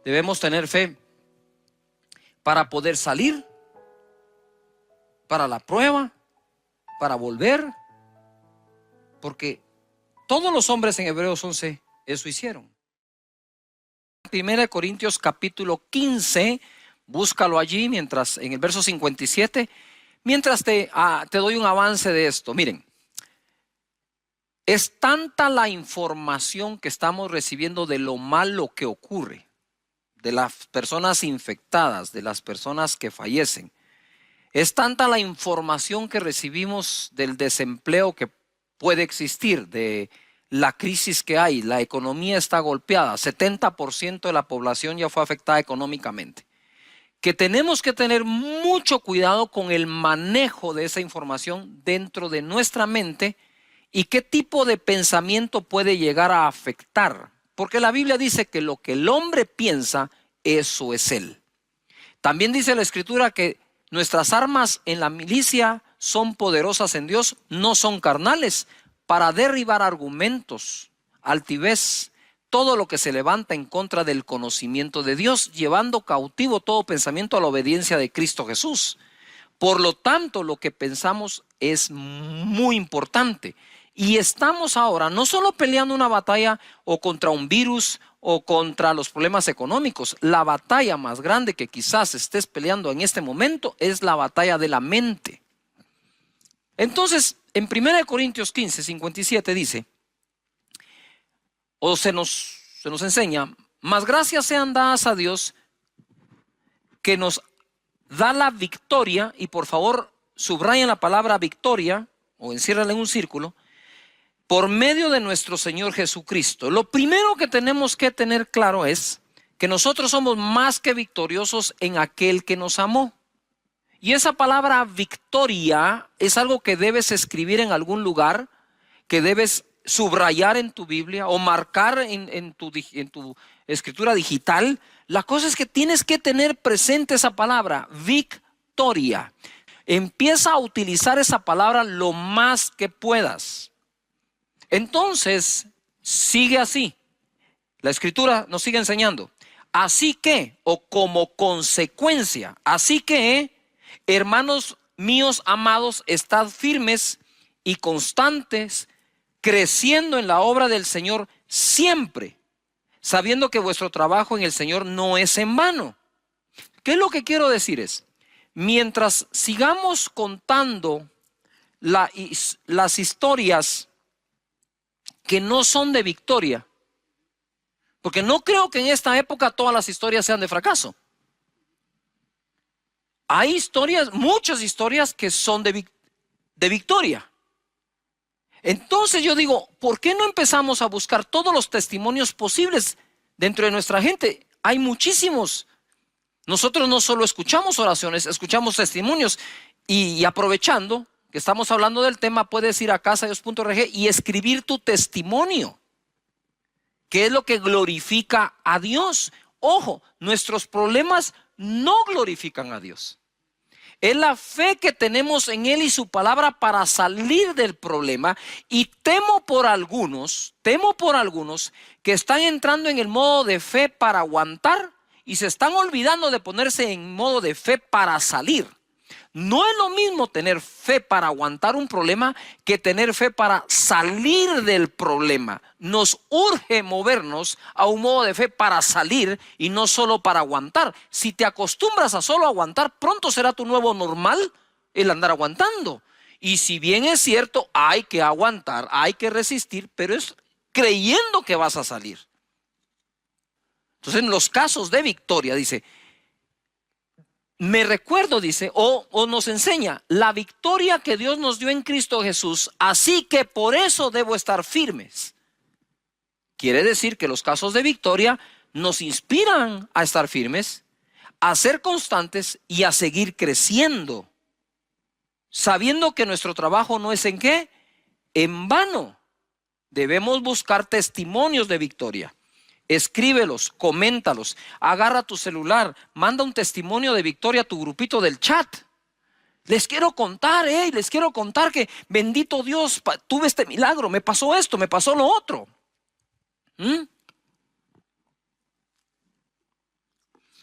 Debemos tener fe para poder salir, para la prueba, para volver, porque todos los hombres en Hebreos 11 eso hicieron. 1 Corintios capítulo 15, búscalo allí, mientras en el verso 57, mientras te doy un avance de esto. Miren, es tanta la información que estamos recibiendo de lo malo que ocurre, de las personas infectadas, de las personas que fallecen. Es tanta la información que recibimos del desempleo que puede existir, de la crisis que hay, la economía está golpeada, 70% de la población ya fue afectada económicamente, que tenemos que tener mucho cuidado con el manejo de esa información dentro de nuestra mente y qué tipo de pensamiento puede llegar a afectar, porque la Biblia dice que lo que el hombre piensa, eso es él. También dice la Escritura que nuestras armas en la milicia son poderosas en Dios, no son carnales, para derribar argumentos, altivez, todo lo que se levanta en contra del conocimiento de Dios, llevando cautivo todo pensamiento a la obediencia de Cristo Jesús. Por lo tanto, lo que pensamos es muy importante. Y estamos ahora no solo peleando una batalla o contra un virus o contra los problemas económicos. La batalla más grande que quizás estés peleando en este momento es la batalla de la mente. Entonces, en 1 Corintios 15, 57 dice, o se nos enseña, mas gracias sean dadas a Dios que nos da la victoria, y por favor subrayen la palabra victoria o enciérrala en un círculo, por medio de nuestro Señor Jesucristo. Lo primero que tenemos que tener claro es que nosotros somos más que victoriosos en aquel que nos amó. Y esa palabra victoria es algo que debes escribir en algún lugar, que debes subrayar en tu Biblia o marcar en tu escritura digital. La cosa es que tienes que tener presente esa palabra, victoria. Empieza a utilizar esa palabra lo más que puedas. Entonces, sigue así. La Escritura nos sigue enseñando. Así que, o como consecuencia, así que, hermanos míos amados, estad firmes y constantes, creciendo en la obra del Señor siempre, sabiendo que vuestro trabajo en el Señor no es en vano. ¿Qué es lo que quiero decir? Es, mientras sigamos contando las historias que no son de victoria, porque no creo que en esta época todas las historias sean de fracaso. Hay historias, muchas historias que son de victoria. Entonces yo digo, ¿por qué no empezamos a buscar todos los testimonios posibles dentro de nuestra gente? Hay muchísimos. Nosotros no solo escuchamos oraciones, escuchamos testimonios y aprovechando que estamos hablando del tema, puedes ir a casadedios.org y escribir tu testimonio, que es lo que glorifica a Dios. Ojo, nuestros problemas no glorifican a Dios. Es la fe que tenemos en Él y su palabra para salir del problema. Y temo por algunos que están entrando en el modo de fe para aguantar y se están olvidando de ponerse en modo de fe para salir. No es lo mismo tener fe para aguantar un problema que tener fe para salir del problema. Nos urge movernos a un modo de fe para salir y no solo para aguantar. Si te acostumbras a solo aguantar, pronto será tu nuevo normal el andar aguantando. Y si bien es cierto, hay que aguantar, hay que resistir, pero es creyendo que vas a salir. Entonces, en los casos de victoria, dice, me recuerdo, dice, o nos enseña la victoria que Dios nos dio en Cristo Jesús, así que por eso debo estar firmes. Quiere decir que los casos de victoria nos inspiran a estar firmes, a ser constantes y a seguir creciendo, sabiendo que nuestro trabajo no es en qué, en vano. Debemos buscar testimonios de victoria. Escríbelos, coméntalos, agarra tu celular, manda un testimonio de victoria a tu grupito del chat. Les quiero contar, les quiero contar que bendito Dios, tuve este milagro, me pasó esto, me pasó lo otro.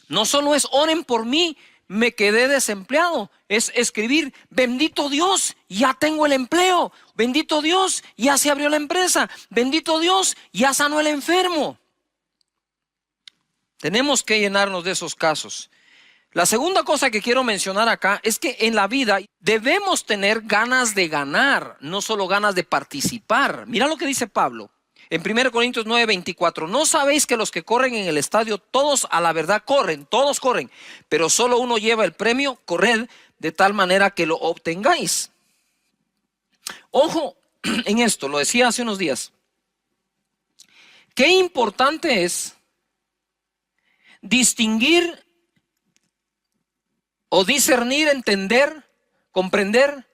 No solo es oren por mí, me quedé desempleado. Es escribir, bendito Dios, ya tengo el empleo. Bendito Dios, ya se abrió la empresa. Bendito Dios, ya sanó el enfermo. Tenemos que llenarnos de esos casos. La segunda cosa que quiero mencionar acá es que en la vida debemos tener ganas de ganar, no solo ganas de participar. Mira lo que dice Pablo en 1 Corintios 9:24. ¿No sabéis que los que corren en el estadio, todos a la verdad corren, todos corren, pero solo uno lleva el premio? Corred de tal manera que lo obtengáis. Ojo en esto, lo decía hace unos días. Qué importante es distinguir o discernir, entender, comprender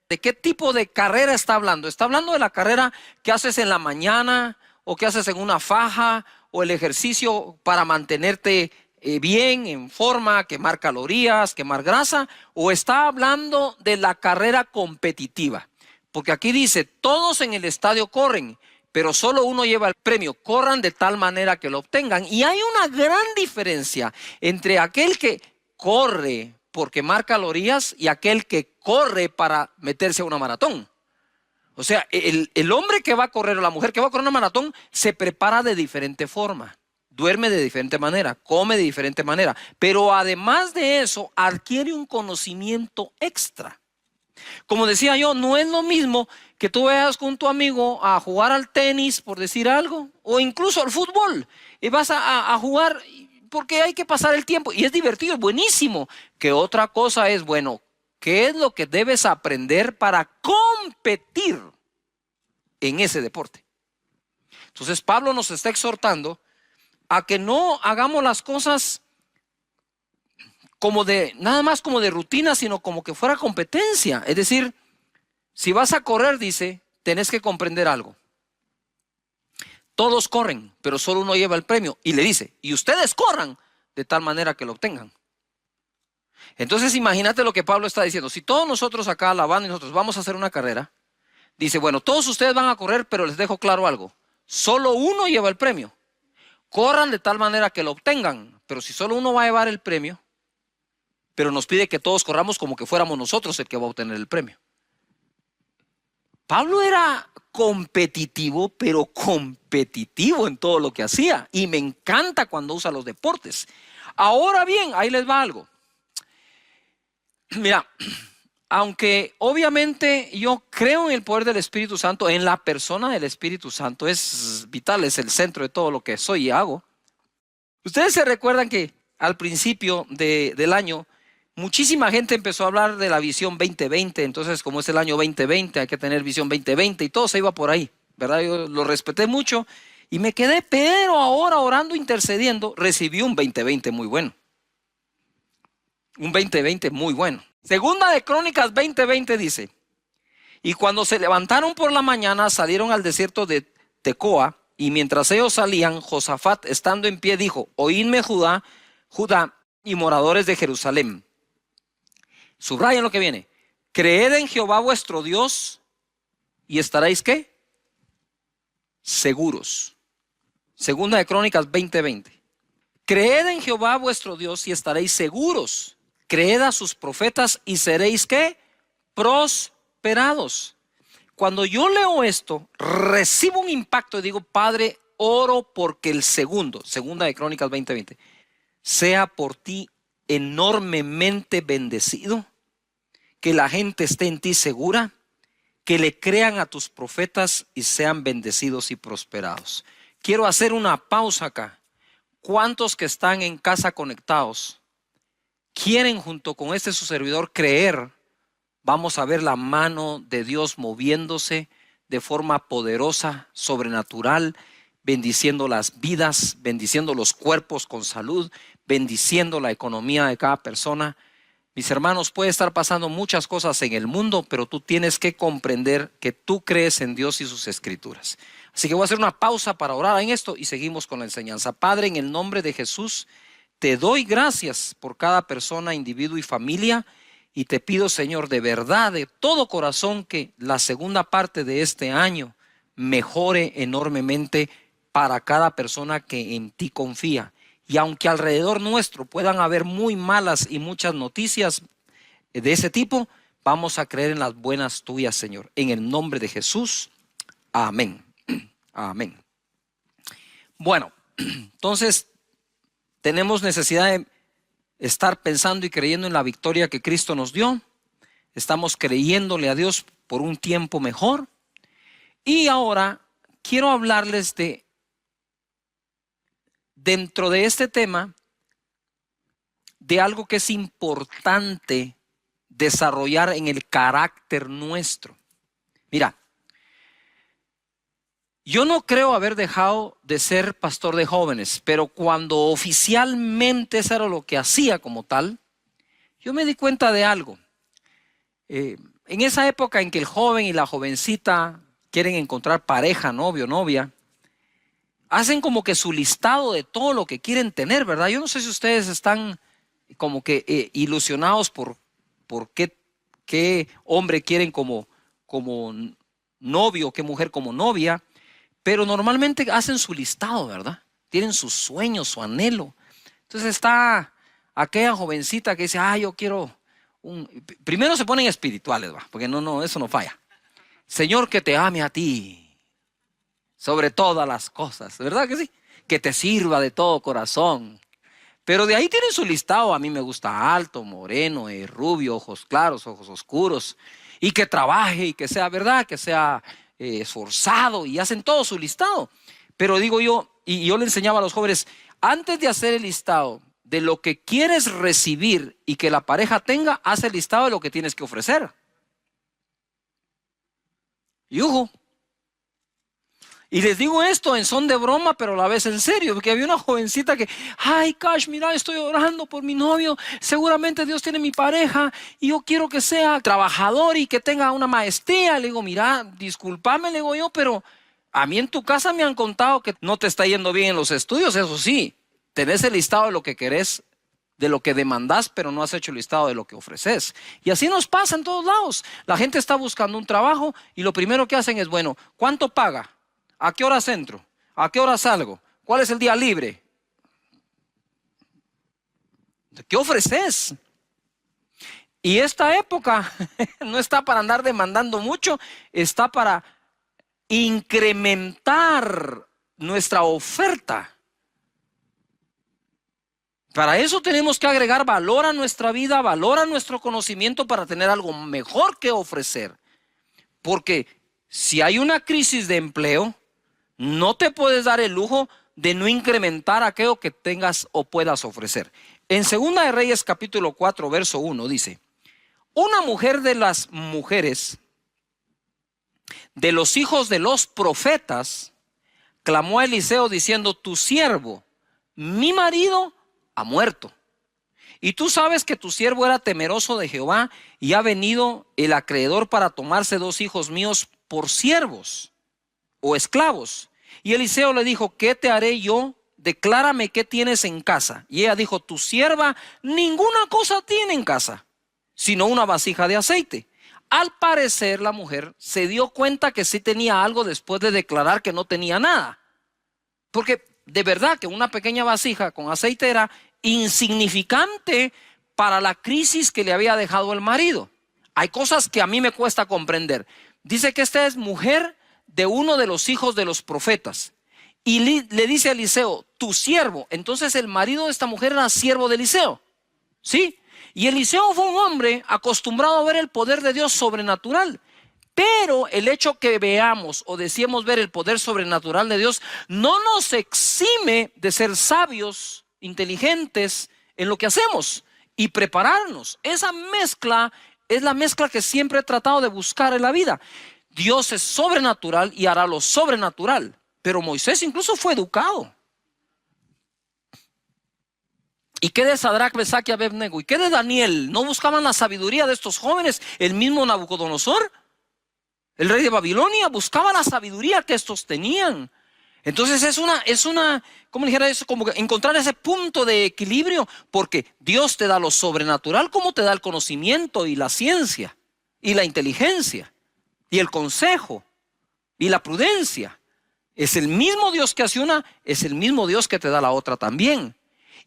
de qué tipo de carrera está hablando. Está hablando de la carrera que haces en la mañana o que haces en una faja o el ejercicio para mantenerte bien, en forma, quemar calorías, quemar grasa, o está hablando de la carrera competitiva. Porque aquí dice, todos en el estadio corren, pero solo uno lleva el premio. Corran de tal manera que lo obtengan. Y hay una gran diferencia entre aquel que corre por quemar calorías y aquel que corre para meterse a una maratón. O sea, el hombre que va a correr o la mujer que va a correr una maratón se prepara de diferente forma, duerme de diferente manera, come de diferente manera, pero además de eso adquiere un conocimiento extra. Como decía yo, no es lo mismo que tú vayas con tu amigo a jugar al tenis, por decir algo, o incluso al fútbol, y vas a jugar porque hay que pasar el tiempo, y es divertido, es buenísimo. Que otra cosa es, bueno, ¿qué es lo que debes aprender para competir en ese deporte? Entonces Pablo nos está exhortando a que no hagamos las cosas como de, nada más como de rutina, sino como que fuera competencia. Es decir, si vas a correr, dice, tenés que comprender algo. Todos corren, pero solo uno lleva el premio. Y le dice, y ustedes corran de tal manera que lo obtengan. Entonces imagínate lo que Pablo está diciendo. Si todos nosotros acá, la banda y nosotros vamos a hacer una carrera, dice, bueno, todos ustedes van a correr, pero les dejo claro algo. Solo uno lleva el premio. Corran de tal manera que lo obtengan. Pero si solo uno va a llevar el premio, pero nos pide que todos corramos como que fuéramos nosotros el que va a obtener el premio. Pablo era competitivo, pero competitivo en todo lo que hacía. Y me encanta cuando usa los deportes. Ahora bien, ahí les va algo. Mira, aunque obviamente yo creo en el poder del Espíritu Santo, en la persona del Espíritu Santo, es vital, es el centro de todo lo que soy y hago. Ustedes se recuerdan que al principio del año, muchísima gente empezó a hablar de la visión 2020. Entonces, como es el año 2020, hay que tener visión 2020 y todo se iba por ahí, ¿verdad? Yo lo respeté mucho y me quedé, pero ahora orando, intercediendo, recibí un 2020 muy bueno. Un 2020 muy bueno. Segunda de Crónicas 20:20 dice, y cuando se levantaron por la mañana, salieron al desierto de Tecoa, y mientras ellos salían, Josafat, estando en pie, dijo, oídme Judá y moradores de Jerusalén. Subrayen lo que viene. Creed en Jehová vuestro Dios y estaréis ¿qué? Seguros. Segunda de Crónicas 20:20. Creed en Jehová vuestro Dios y estaréis seguros. Creed a sus profetas y seréis ¿qué? Prosperados. Cuando yo leo esto, recibo un impacto y digo, Padre, oro porque el segunda de Crónicas 20:20, sea por ti enormemente bendecido, que la gente esté en ti segura, que le crean a tus profetas y sean bendecidos y prosperados. Quiero hacer una pausa acá. ¿Cuántos que están en casa conectados quieren junto con este su servidor creer? Vamos a ver la mano de Dios moviéndose de forma poderosa, sobrenatural, bendiciendo las vidas, bendiciendo los cuerpos con salud, bendiciendo la economía de cada persona. Mis hermanos, puede estar pasando muchas cosas en el mundo, pero tú tienes que comprender que tú crees en Dios y sus escrituras. Así que voy a hacer una pausa para orar en esto y seguimos con la enseñanza. Padre, en el nombre de Jesús, te doy gracias por cada persona, individuo y familia. Y te pido, Señor, de verdad, de todo corazón, que la segunda parte de este año mejore enormemente para cada persona que en ti confía. Y aunque alrededor nuestro puedan haber muy malas y muchas noticias de ese tipo, vamos a creer en las buenas tuyas, Señor. En el nombre de Jesús, amén. Amén. Bueno, entonces tenemos necesidad de estar pensando y creyendo en la victoria que Cristo nos dio. Estamos creyéndole a Dios por un tiempo mejor. Y ahora quiero hablarles dentro de este tema, de algo que es importante desarrollar en el carácter nuestro. Mira, Yo no creo haber dejado de ser pastor de jóvenes, pero cuando oficialmente eso era lo que hacía como tal, yo me di cuenta de algo. En esa época en que el joven y la jovencita quieren encontrar pareja, novio, novia, hacen como que su listado de todo lo que quieren tener, ¿verdad? Yo no sé si ustedes están como que ilusionados por qué hombre quieren como novio, qué mujer como novia, pero normalmente hacen su listado, ¿verdad? Tienen sus sueños, su anhelo. Entonces está aquella jovencita que dice, yo quiero primero se ponen espirituales, ¿va? Porque no, eso no falla. Señor, que te ame a ti sobre todas las cosas, ¿verdad que sí? Que te sirva de todo corazón. Pero de ahí tienen su listado. A mí me gusta alto, moreno, rubio, ojos claros, ojos oscuros. Y que trabaje y que sea, ¿verdad? Que sea esforzado, y hacen todo su listado. Pero digo yo, y yo le enseñaba a los jóvenes, antes de hacer el listado de lo que quieres recibir y que la pareja tenga, haz el listado de lo que tienes que ofrecer. Y ojo. Y les digo esto en son de broma, pero a la vez en serio, porque había una jovencita que, Cash, mira, estoy orando por mi novio, seguramente Dios tiene mi pareja y yo quiero que sea trabajador y que tenga una maestría. Le digo, mira, discúlpame, le digo yo, pero a mí en tu casa me han contado que no te está yendo bien en los estudios. Eso sí, tenés el listado de lo que querés, de lo que demandás, pero no has hecho el listado de lo que ofreces. Y así nos pasa en todos lados. La gente está buscando un trabajo y lo primero que hacen es, bueno, ¿cuánto paga? ¿A qué hora entro? ¿A qué hora salgo? ¿Cuál es el día libre? ¿Qué ofreces? Y esta época no está para andar demandando mucho, está para incrementar nuestra oferta. Para eso tenemos que agregar valor a nuestra vida, valor a nuestro conocimiento para tener algo mejor que ofrecer. Porque si hay una crisis de empleo, no te puedes dar el lujo de no incrementar aquello que tengas o puedas ofrecer. En 2 de Reyes capítulo 4 verso 1 dice, una mujer de las mujeres de los hijos de los profetas clamó a Eliseo diciendo, tu siervo, mi marido, ha muerto. Y tú sabes que tu siervo era temeroso de Jehová y ha venido el acreedor para tomarse 2 hijos míos por siervos o esclavos. Y Eliseo le dijo, ¿qué te haré yo? Declárame qué tienes en casa. Y ella dijo, tu sierva ninguna cosa tiene en casa, sino una vasija de aceite. Al parecer la mujer se dio cuenta que sí tenía algo después de declarar que no tenía nada. Porque de verdad que una pequeña vasija con aceite era insignificante para la crisis que le había dejado el marido. Hay cosas que a mí me cuesta comprender. Dice que esta es mujer de uno de los hijos de los profetas. Y le dice a Eliseo, tu siervo. Entonces el marido de esta mujer era siervo de Eliseo. ¿Sí? Y Eliseo fue un hombre acostumbrado a ver el poder de Dios sobrenatural. Pero el hecho que veamos o deseemos ver el poder sobrenatural de Dios no nos exime de ser sabios, inteligentes en lo que hacemos y prepararnos. Esa mezcla es la mezcla que siempre he tratado de buscar en la vida. Dios es sobrenatural y hará lo sobrenatural. Pero Moisés incluso fue educado. ¿Y qué de Sadrach, Mesach y Abednego? ¿Y qué de Daniel? ¿No buscaban la sabiduría de estos jóvenes? El mismo Nabucodonosor, el rey de Babilonia, buscaba la sabiduría que estos tenían. Entonces es una, ¿cómo dijera eso? Como encontrar ese punto de equilibrio, porque Dios te da lo sobrenatural como te da el conocimiento y la ciencia y la inteligencia y el consejo y la prudencia. Es el mismo Dios que hace una, es el mismo Dios que te da la otra también.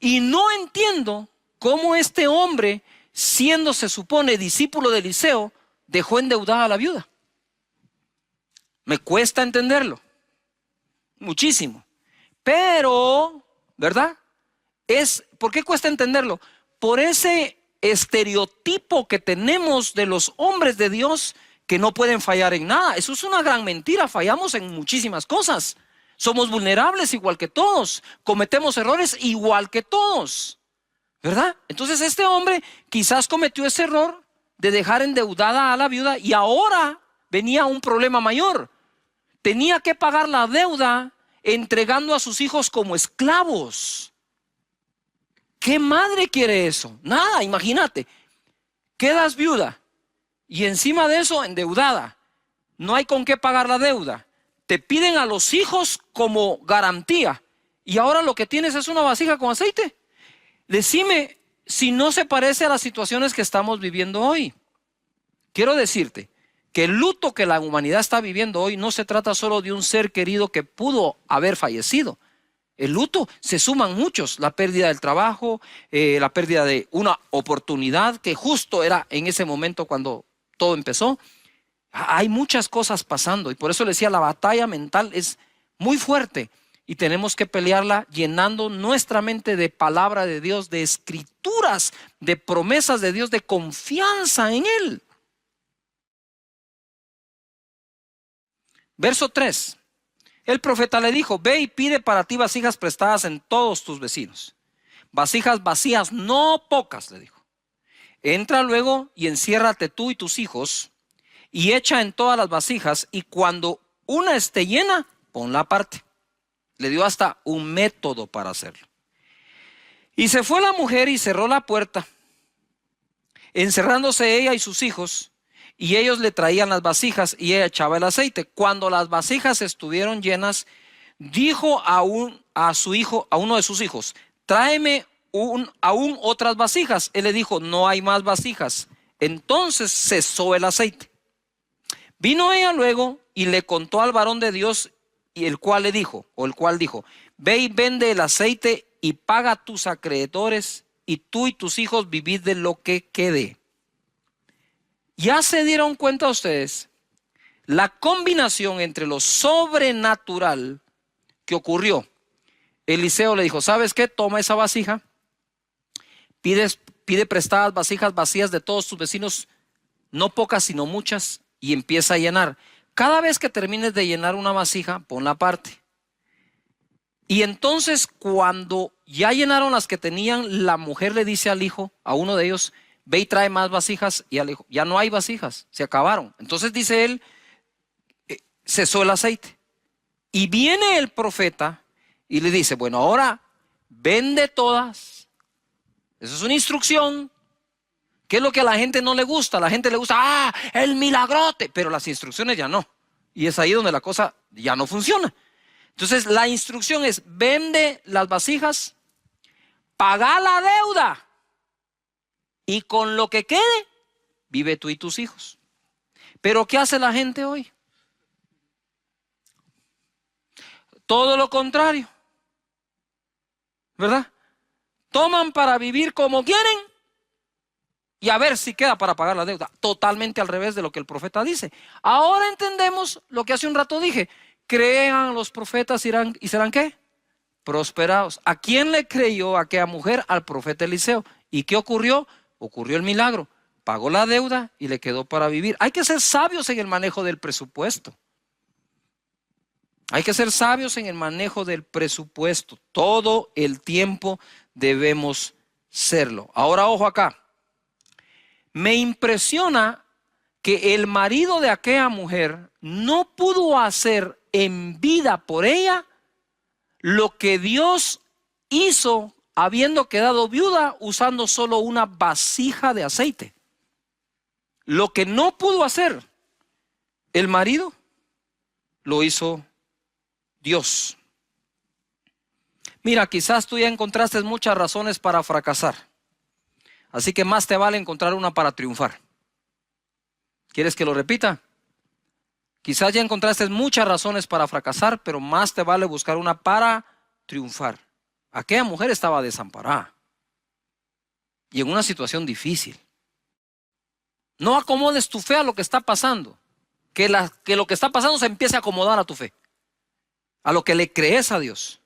Y no entiendo cómo este hombre, siendo se supone discípulo de Eliseo, dejó endeudada a la viuda. Me cuesta entenderlo, muchísimo. Pero, ¿verdad? ¿Por qué cuesta entenderlo? Por ese estereotipo que tenemos de los hombres de Dios que no pueden fallar en nada. Eso es una gran mentira, fallamos en muchísimas cosas. Somos vulnerables igual que todos, cometemos errores igual que todos, ¿verdad? Entonces este hombre quizás cometió ese error de dejar endeudada a la viuda y ahora venía un problema mayor. tenía que pagar la deuda entregando a sus hijos como esclavos. ¿Qué madre quiere eso? Nada, imagínate. Quedas viuda y encima de eso endeudada. No hay con qué pagar la deuda. Te piden a los hijos como garantía. Y ahora lo que tienes es una vasija con aceite. Decime si no se parece a las situaciones que estamos viviendo hoy. Quiero decirte que el luto que la humanidad está viviendo hoy no se trata solo de un ser querido que pudo haber fallecido. El luto se suman muchos, la pérdida del trabajo, la pérdida de una oportunidad que justo era en ese momento cuando todo empezó. Hay muchas cosas pasando y por eso le decía, la batalla mental es muy fuerte y tenemos que pelearla llenando nuestra mente de palabra de Dios, de escrituras, de promesas de Dios, de confianza en Él. Verso 3. El profeta le dijo, ve y pide para ti vasijas prestadas en todos tus vecinos. Vasijas vacías, no pocas, le dijo. Entra luego y enciérrate tú y tus hijos y echa en todas las vasijas y cuando una esté llena, ponla aparte. Le dio hasta un método para hacerlo. Y se fue la mujer y cerró la puerta, encerrándose ella y sus hijos. Y ellos le traían las vasijas y ella echaba el aceite. Cuando las vasijas estuvieron llenas, dijo a uno de sus hijos, tráeme aún otras vasijas. Él le dijo, no hay más vasijas. Entonces cesó el aceite. Vino ella luego y le contó al varón de Dios, y el cual dijo, ve y vende el aceite y paga a tus acreedores, y tú y tus hijos vivid de lo que quede. ¿Ya se dieron cuenta ustedes la combinación entre lo sobrenatural que ocurrió? Eliseo le dijo, ¿sabes qué? Toma esa vasija, pide prestadas vasijas vacías de todos tus vecinos, no pocas sino muchas, y empieza a llenar. Cada vez que termines de llenar una vasija, ponla aparte. Y entonces cuando ya llenaron las que tenían, la mujer le dice al hijo, a uno de ellos, ve y trae más vasijas. Y al hijo, ya no hay vasijas, se acabaron. Entonces dice él, cesó el aceite. Y viene el profeta y le dice, bueno, ahora vende todas. Eso es una instrucción. ¿Qué es lo que a la gente no le gusta? A la gente le gusta, el milagrote, pero las instrucciones ya no. Y es ahí donde la cosa ya no funciona. Entonces la instrucción es, vende las vasijas, paga la deuda y con lo que quede, vive tú y tus hijos. Pero ¿qué hace la gente hoy? Todo lo contrario, ¿verdad? Toman para vivir como quieren y a ver si queda para pagar la deuda. Totalmente al revés de lo que el profeta dice. Ahora entendemos lo que hace un rato dije. Crean los profetas y serán ¿qué? Prosperados. ¿A quién le creyó aquella mujer? Al profeta Eliseo. ¿Y qué ocurrió? Ocurrió el milagro. Pagó la deuda y le quedó para vivir. Hay que ser sabios en el manejo del presupuesto. Hay que ser sabios en el manejo del presupuesto. Todo el tiempo debemos serlo. Ahora ojo acá. Me impresiona que el marido de aquella mujer no pudo hacer en vida por ella lo que Dios hizo habiendo quedado viuda usando solo una vasija de aceite. Lo que no pudo hacer el marido, lo hizo Dios. Mira, quizás tú ya encontraste muchas razones para fracasar. Así que más te vale encontrar una para triunfar. ¿Quieres que lo repita? Quizás ya encontraste muchas razones para fracasar, pero más te vale buscar una para triunfar. Aquella mujer estaba desamparada y en una situación difícil. No acomodes tu fe a lo que está pasando. Que lo que está pasando se empiece a acomodar a tu fe, a lo que le crees a Dios.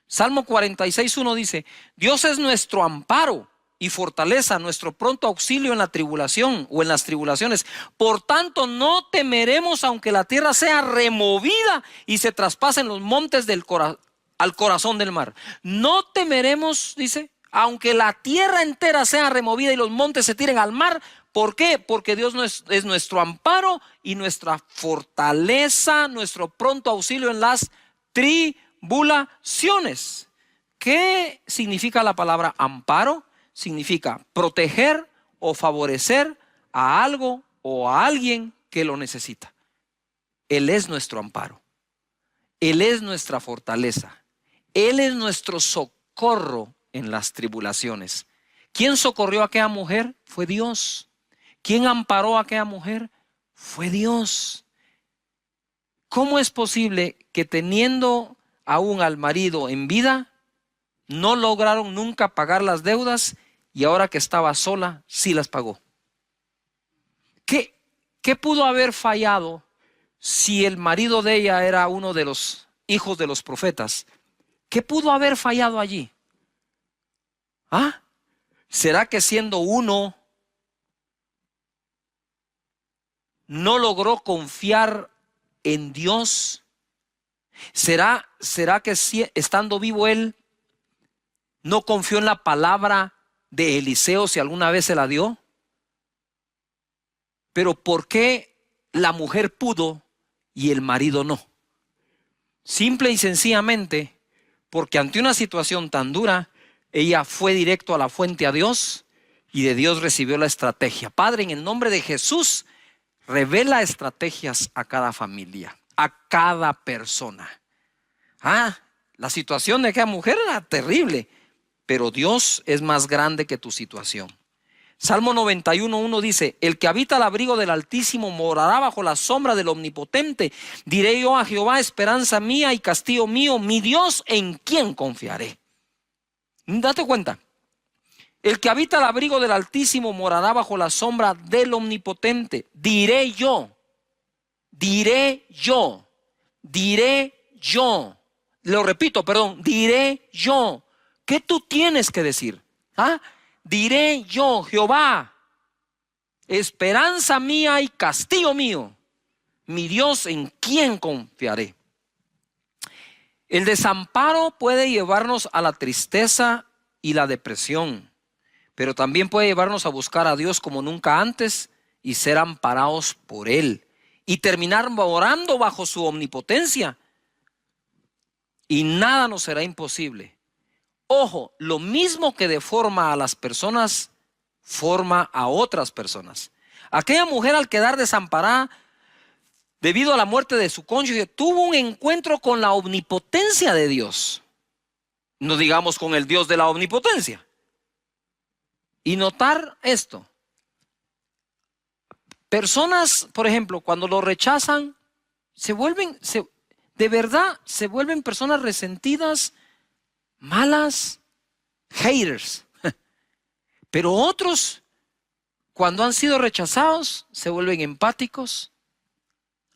Salmo 46:1 dice, Dios es nuestro amparo y fortaleza, nuestro pronto auxilio en la tribulación o en las tribulaciones. Por tanto, no temeremos aunque la tierra sea removida y se traspasen los montes al corazón del mar. No temeremos, dice, aunque la tierra entera sea removida y los montes se tiren al mar, ¿Por qué? Porque Dios es nuestro amparo y nuestra fortaleza, nuestro pronto auxilio en las tribulaciones. ¿Qué significa la palabra amparo? Significa proteger o favorecer a algo o a alguien que lo necesita. Él es nuestro amparo. Él es nuestra fortaleza. Él es nuestro socorro en las tribulaciones. ¿Quién socorrió a aquella mujer? Fue Dios. ¿Quién amparó a aquella mujer? Fue Dios. ¿Cómo es posible que teniendo aún al marido en vida, no lograron nunca pagar las deudas y ahora que estaba sola, sí las pagó? ¿Qué pudo haber fallado si el marido de ella era uno de los hijos de los profetas? ¿Qué pudo haber fallado allí? ¿Ah? ¿Será que siendo uno no logró confiar en Dios? ¿Será que estando vivo él no confió en la palabra de Eliseo si alguna vez se la dio? Pero ¿por qué la mujer pudo y el marido no? Simple y sencillamente porque ante una situación tan dura, ella fue directo a la fuente, a Dios, y de Dios recibió la estrategia. Padre, en el nombre de Jesús, revela estrategias a cada familia, a cada persona. La situación de aquella mujer era terrible, pero Dios es más grande que tu situación. Salmo 91:1 dice: el que habita al abrigo del Altísimo morará bajo la sombra del Omnipotente. Diré yo a Jehová, esperanza mía y castillo mío, mi Dios, en quien confiaré. Date cuenta, el que habita al abrigo del Altísimo morará bajo la sombra del Omnipotente. Diré yo, lo repito, diré yo. ¿Qué tú tienes que decir? Diré yo, Jehová, esperanza mía y castillo mío, mi Dios, en quien confiaré. El desamparo puede llevarnos a la tristeza y la depresión, pero también puede llevarnos a buscar a Dios como nunca antes y ser amparados por Él y terminar orando bajo su omnipotencia, y nada nos será imposible. Ojo, lo mismo que deforma a las personas, forma a otras personas. Aquella mujer, al quedar desamparada debido a la muerte de su cónyuge, tuvo un encuentro con la omnipotencia de Dios. No digamos con el Dios de la omnipotencia. Y notar esto. Personas, por ejemplo, cuando lo rechazan, de verdad se vuelven personas resentidas, malas, haters. Pero otros, cuando han sido rechazados, se vuelven empáticos,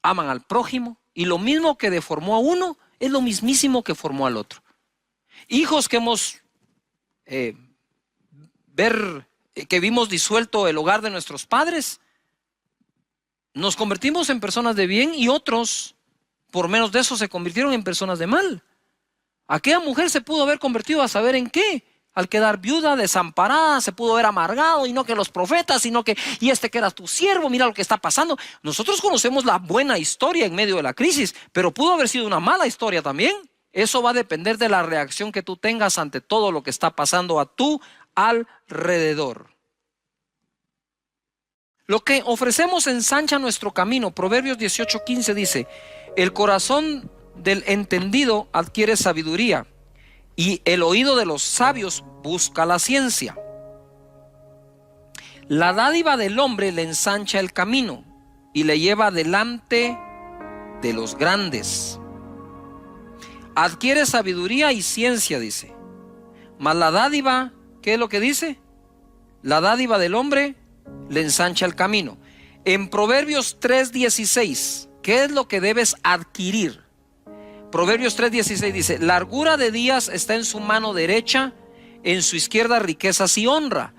aman al prójimo, y lo mismo que deformó a uno es lo mismísimo que formó al otro. Hijos que que vimos disuelto el hogar de nuestros padres, nos convertimos en personas de bien, y otros, por menos de eso, se convirtieron en personas de mal. Aquella mujer se pudo haber convertido a saber en qué. Al quedar viuda, desamparada, se pudo haber amargado, y no que los profetas, sino que, y que era tu siervo, mira lo que está pasando. Nosotros conocemos la buena historia en medio de la crisis, pero pudo haber sido una mala historia también. Eso va a depender de la reacción que tú tengas ante todo lo que está pasando a tu alrededor. Lo que ofrecemos ensancha nuestro camino. Proverbios 18:15 dice: el corazón del entendido adquiere sabiduría, y el oído de los sabios busca la ciencia. La dádiva del hombre le ensancha el camino y le lleva delante de los grandes. Adquiere sabiduría y ciencia, dice. Mas la dádiva, ¿qué es lo que dice? La dádiva del hombre le ensancha el camino. En Proverbios 3:16, ¿qué es lo que debes adquirir? Proverbios 3:16 dice: largura de días está en su mano derecha, en su izquierda riquezas y honra.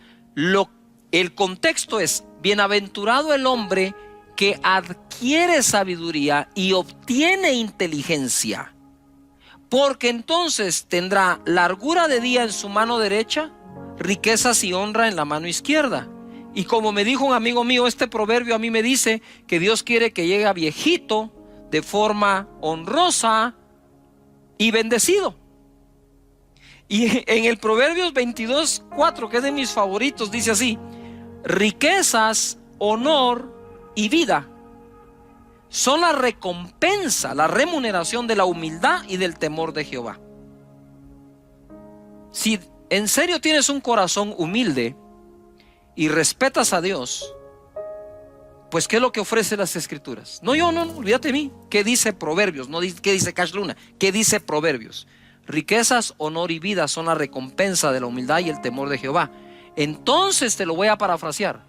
El contexto es: bienaventurado el hombre que adquiere sabiduría y obtiene inteligencia, porque entonces tendrá largura de día en su mano derecha, riquezas y honra en la mano izquierda. Y como me dijo un amigo mío, este proverbio a mí me dice que Dios quiere que llegue a viejito de forma honrosa y bendecido. Y en el Proverbios 22:4, que es de mis favoritos, dice así: riquezas, honor y vida son la recompensa, la remuneración de la humildad y del temor de Jehová. Si en serio tienes un corazón humilde y respetas a Dios, pues ¿qué es lo que ofrece las Escrituras? No, olvídate de mí. ¿Qué dice Proverbios? No, ¿qué dice Cash Luna? ¿Qué dice Proverbios? Riquezas, honor y vida son la recompensa de la humildad y el temor de Jehová. Entonces te lo voy a parafrasear.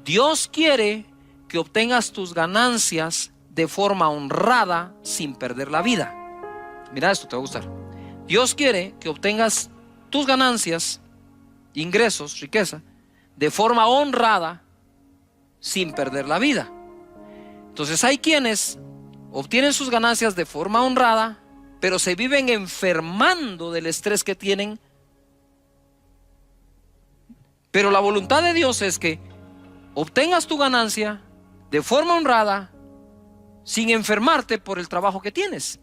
Dios quiere que obtengas tus ganancias de forma honrada sin perder la vida. Mira esto, te va a gustar. Dios quiere que obtengas tus ganancias, ingresos, riqueza, de forma honrada sin perder la vida. Entonces hay quienes obtienen sus ganancias de forma honrada, pero se viven enfermando del estrés que tienen. Pero la voluntad de Dios es que obtengas tu ganancia de forma honrada sin enfermarte por el trabajo que tienes.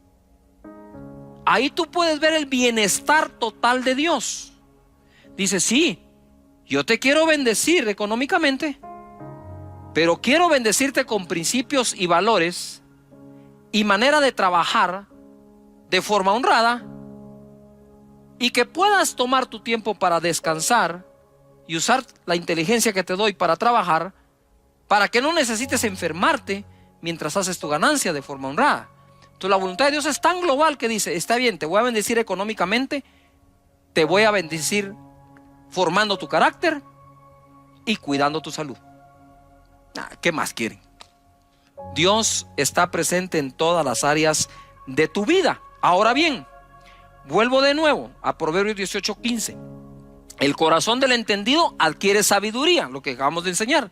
Ahí tú puedes ver el bienestar total de Dios. Dice: sí, yo te quiero bendecir económicamente, pero quiero bendecirte con principios y valores y manera de trabajar de forma honrada, y que puedas tomar tu tiempo para descansar y usar la inteligencia que te doy para trabajar, para que no necesites enfermarte mientras haces tu ganancia de forma honrada. Entonces la voluntad de Dios es tan global que dice: está bien, te voy a bendecir económicamente, te voy a bendecir formando tu carácter y cuidando tu salud. ¿Qué más quieren? Dios está presente en todas las áreas de tu vida. Ahora bien, vuelvo de nuevo a Proverbios 18:15. El corazón del entendido adquiere sabiduría, lo que acabamos de enseñar,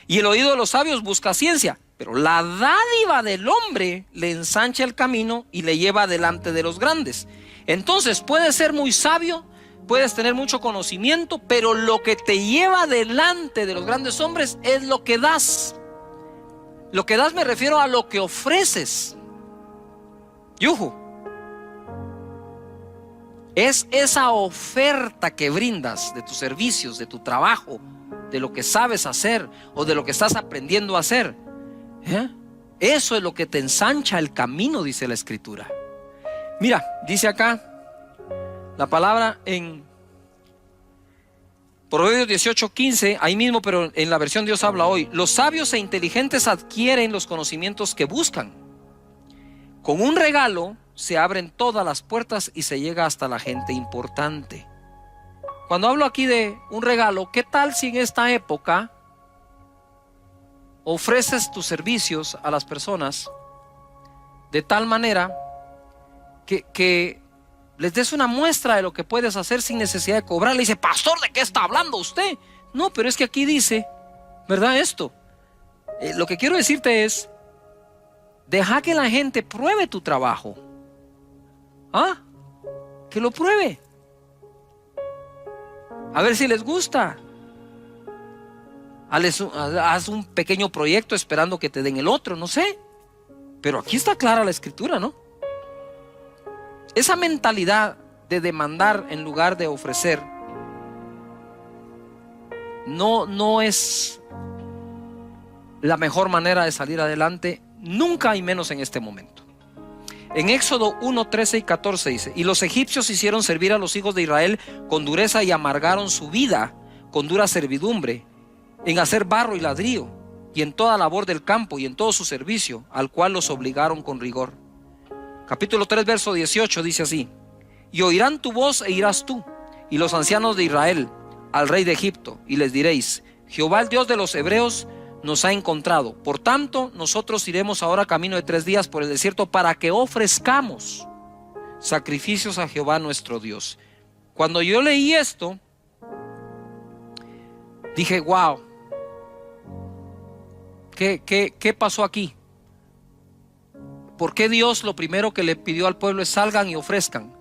y el oído de los sabios busca ciencia. Pero la dádiva del hombre le ensancha el camino y le lleva delante de los grandes. Entonces puedes ser muy sabio, puedes tener mucho conocimiento, pero lo que te lleva delante de los grandes hombres es lo que das. Lo que das me refiero a lo que ofreces. Yuhu. Es esa oferta que brindas de tus servicios, de tu trabajo, de lo que sabes hacer o de lo que estás aprendiendo a hacer. Eso es lo que te ensancha el camino, dice la Escritura. Mira, dice acá la palabra en Proverbios 18:15, ahí mismo, pero en la versión Dios habla hoy: los sabios e inteligentes adquieren los conocimientos que buscan. Con un regalo se abren todas las puertas y se llega hasta la gente importante. Cuando hablo aquí de un regalo, ¿qué tal si en esta época ofreces tus servicios a las personas de tal manera que les des una muestra de lo que puedes hacer sin necesidad de cobrar? Le dice: pastor, ¿de qué está hablando usted? No, pero es que aquí dice, ¿verdad? Esto, lo que quiero decirte es: deja que la gente pruebe tu trabajo. Que lo pruebe, a ver si les gusta. Haz un pequeño proyecto esperando que te den el otro, no sé. Pero aquí está clara la Escritura, ¿no? Esa mentalidad de demandar en lugar de ofrecer no es la mejor manera de salir adelante, nunca, y menos en este momento. En Éxodo 1:13 y 14 dice: y los egipcios hicieron servir a los hijos de Israel con dureza y amargaron su vida con dura servidumbre, en hacer barro y ladrillo, y en toda labor del campo y en todo su servicio, al cual los obligaron con rigor. Capítulo 3, verso 18 dice así: y oirán tu voz e irás tú y los ancianos de Israel al rey de Egipto, y les diréis: Jehová, el Dios de los hebreos, nos ha encontrado. Por tanto, nosotros iremos ahora camino de 3 días por el desierto para que ofrezcamos sacrificios a Jehová nuestro Dios. Cuando yo leí esto, dije: wow, ¿qué pasó aquí? ¿Por qué Dios lo primero que le pidió al pueblo es salgan y ofrezcan?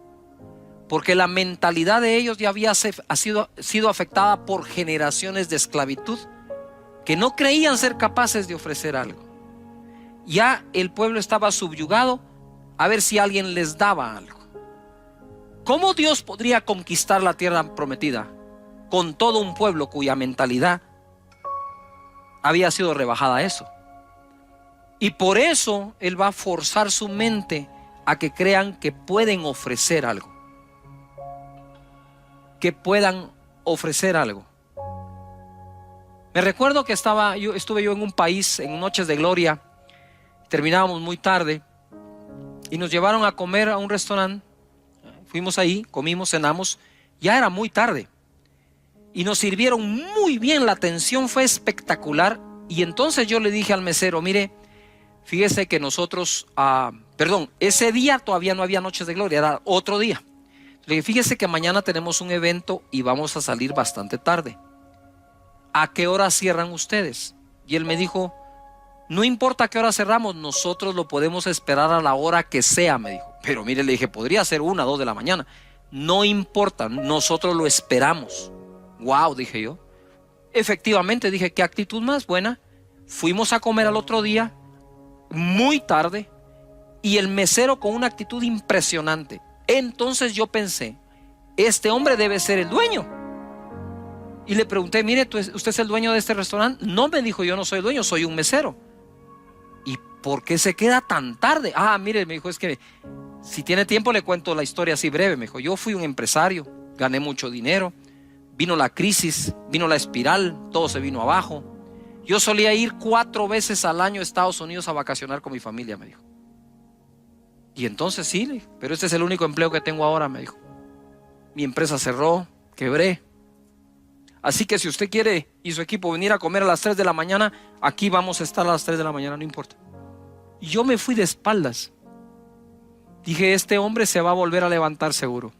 Porque la mentalidad de ellos ya había sido afectada por generaciones de esclavitud que no creían ser capaces de ofrecer algo. Ya el pueblo estaba subyugado a ver si alguien les daba algo. ¿Cómo Dios podría conquistar la tierra prometida con todo un pueblo cuya mentalidad había sido rebajada a eso? Y por eso Él va a forzar su mente a que crean que pueden ofrecer algo. Que puedan ofrecer algo. Me recuerdo que estuve yo en un país en Noches de Gloria. Terminábamos muy tarde y nos llevaron a comer a un restaurante. Fuimos ahí, comimos, cenamos. Ya era muy tarde y nos sirvieron muy bien. La atención fue espectacular. Y entonces yo le dije al mesero: mire, fíjese que nosotros, ese día todavía no había Noches de Gloria, era otro día. Le dije: fíjese que mañana tenemos un evento y vamos a salir bastante tarde. ¿A qué hora cierran ustedes? Y él me dijo: no importa a qué hora cerramos, nosotros lo podemos esperar a la hora que sea, me dijo. Pero mire, le dije, podría ser 1 o 2 de la mañana. No importa, nosotros lo esperamos. Wow, dije yo. Efectivamente, dije, qué actitud más buena. Fuimos a comer al otro día, muy tarde, y el mesero con una actitud impresionante. Entonces yo pensé, este hombre debe ser el dueño. Y le pregunté: mire, ¿usted es el dueño de este restaurante? No, me dijo, yo no soy el dueño, soy un mesero. ¿Y por qué se queda tan tarde? Mire, me dijo, es que si tiene tiempo le cuento la historia así breve. Me dijo: yo fui un empresario, gané mucho dinero, vino la crisis, vino la espiral, todo se vino abajo. Yo solía ir 4 veces al año a Estados Unidos a vacacionar con mi familia, me dijo. Y entonces sí, le dije, pero este es el único empleo que tengo ahora, me dijo. Mi empresa cerró, quebré. Así que si usted quiere y su equipo venir a comer a las 3 de la mañana, aquí vamos a estar a las 3 de la mañana, no importa. Y yo me fui de espaldas. Dije, este hombre se va a volver a levantar seguro.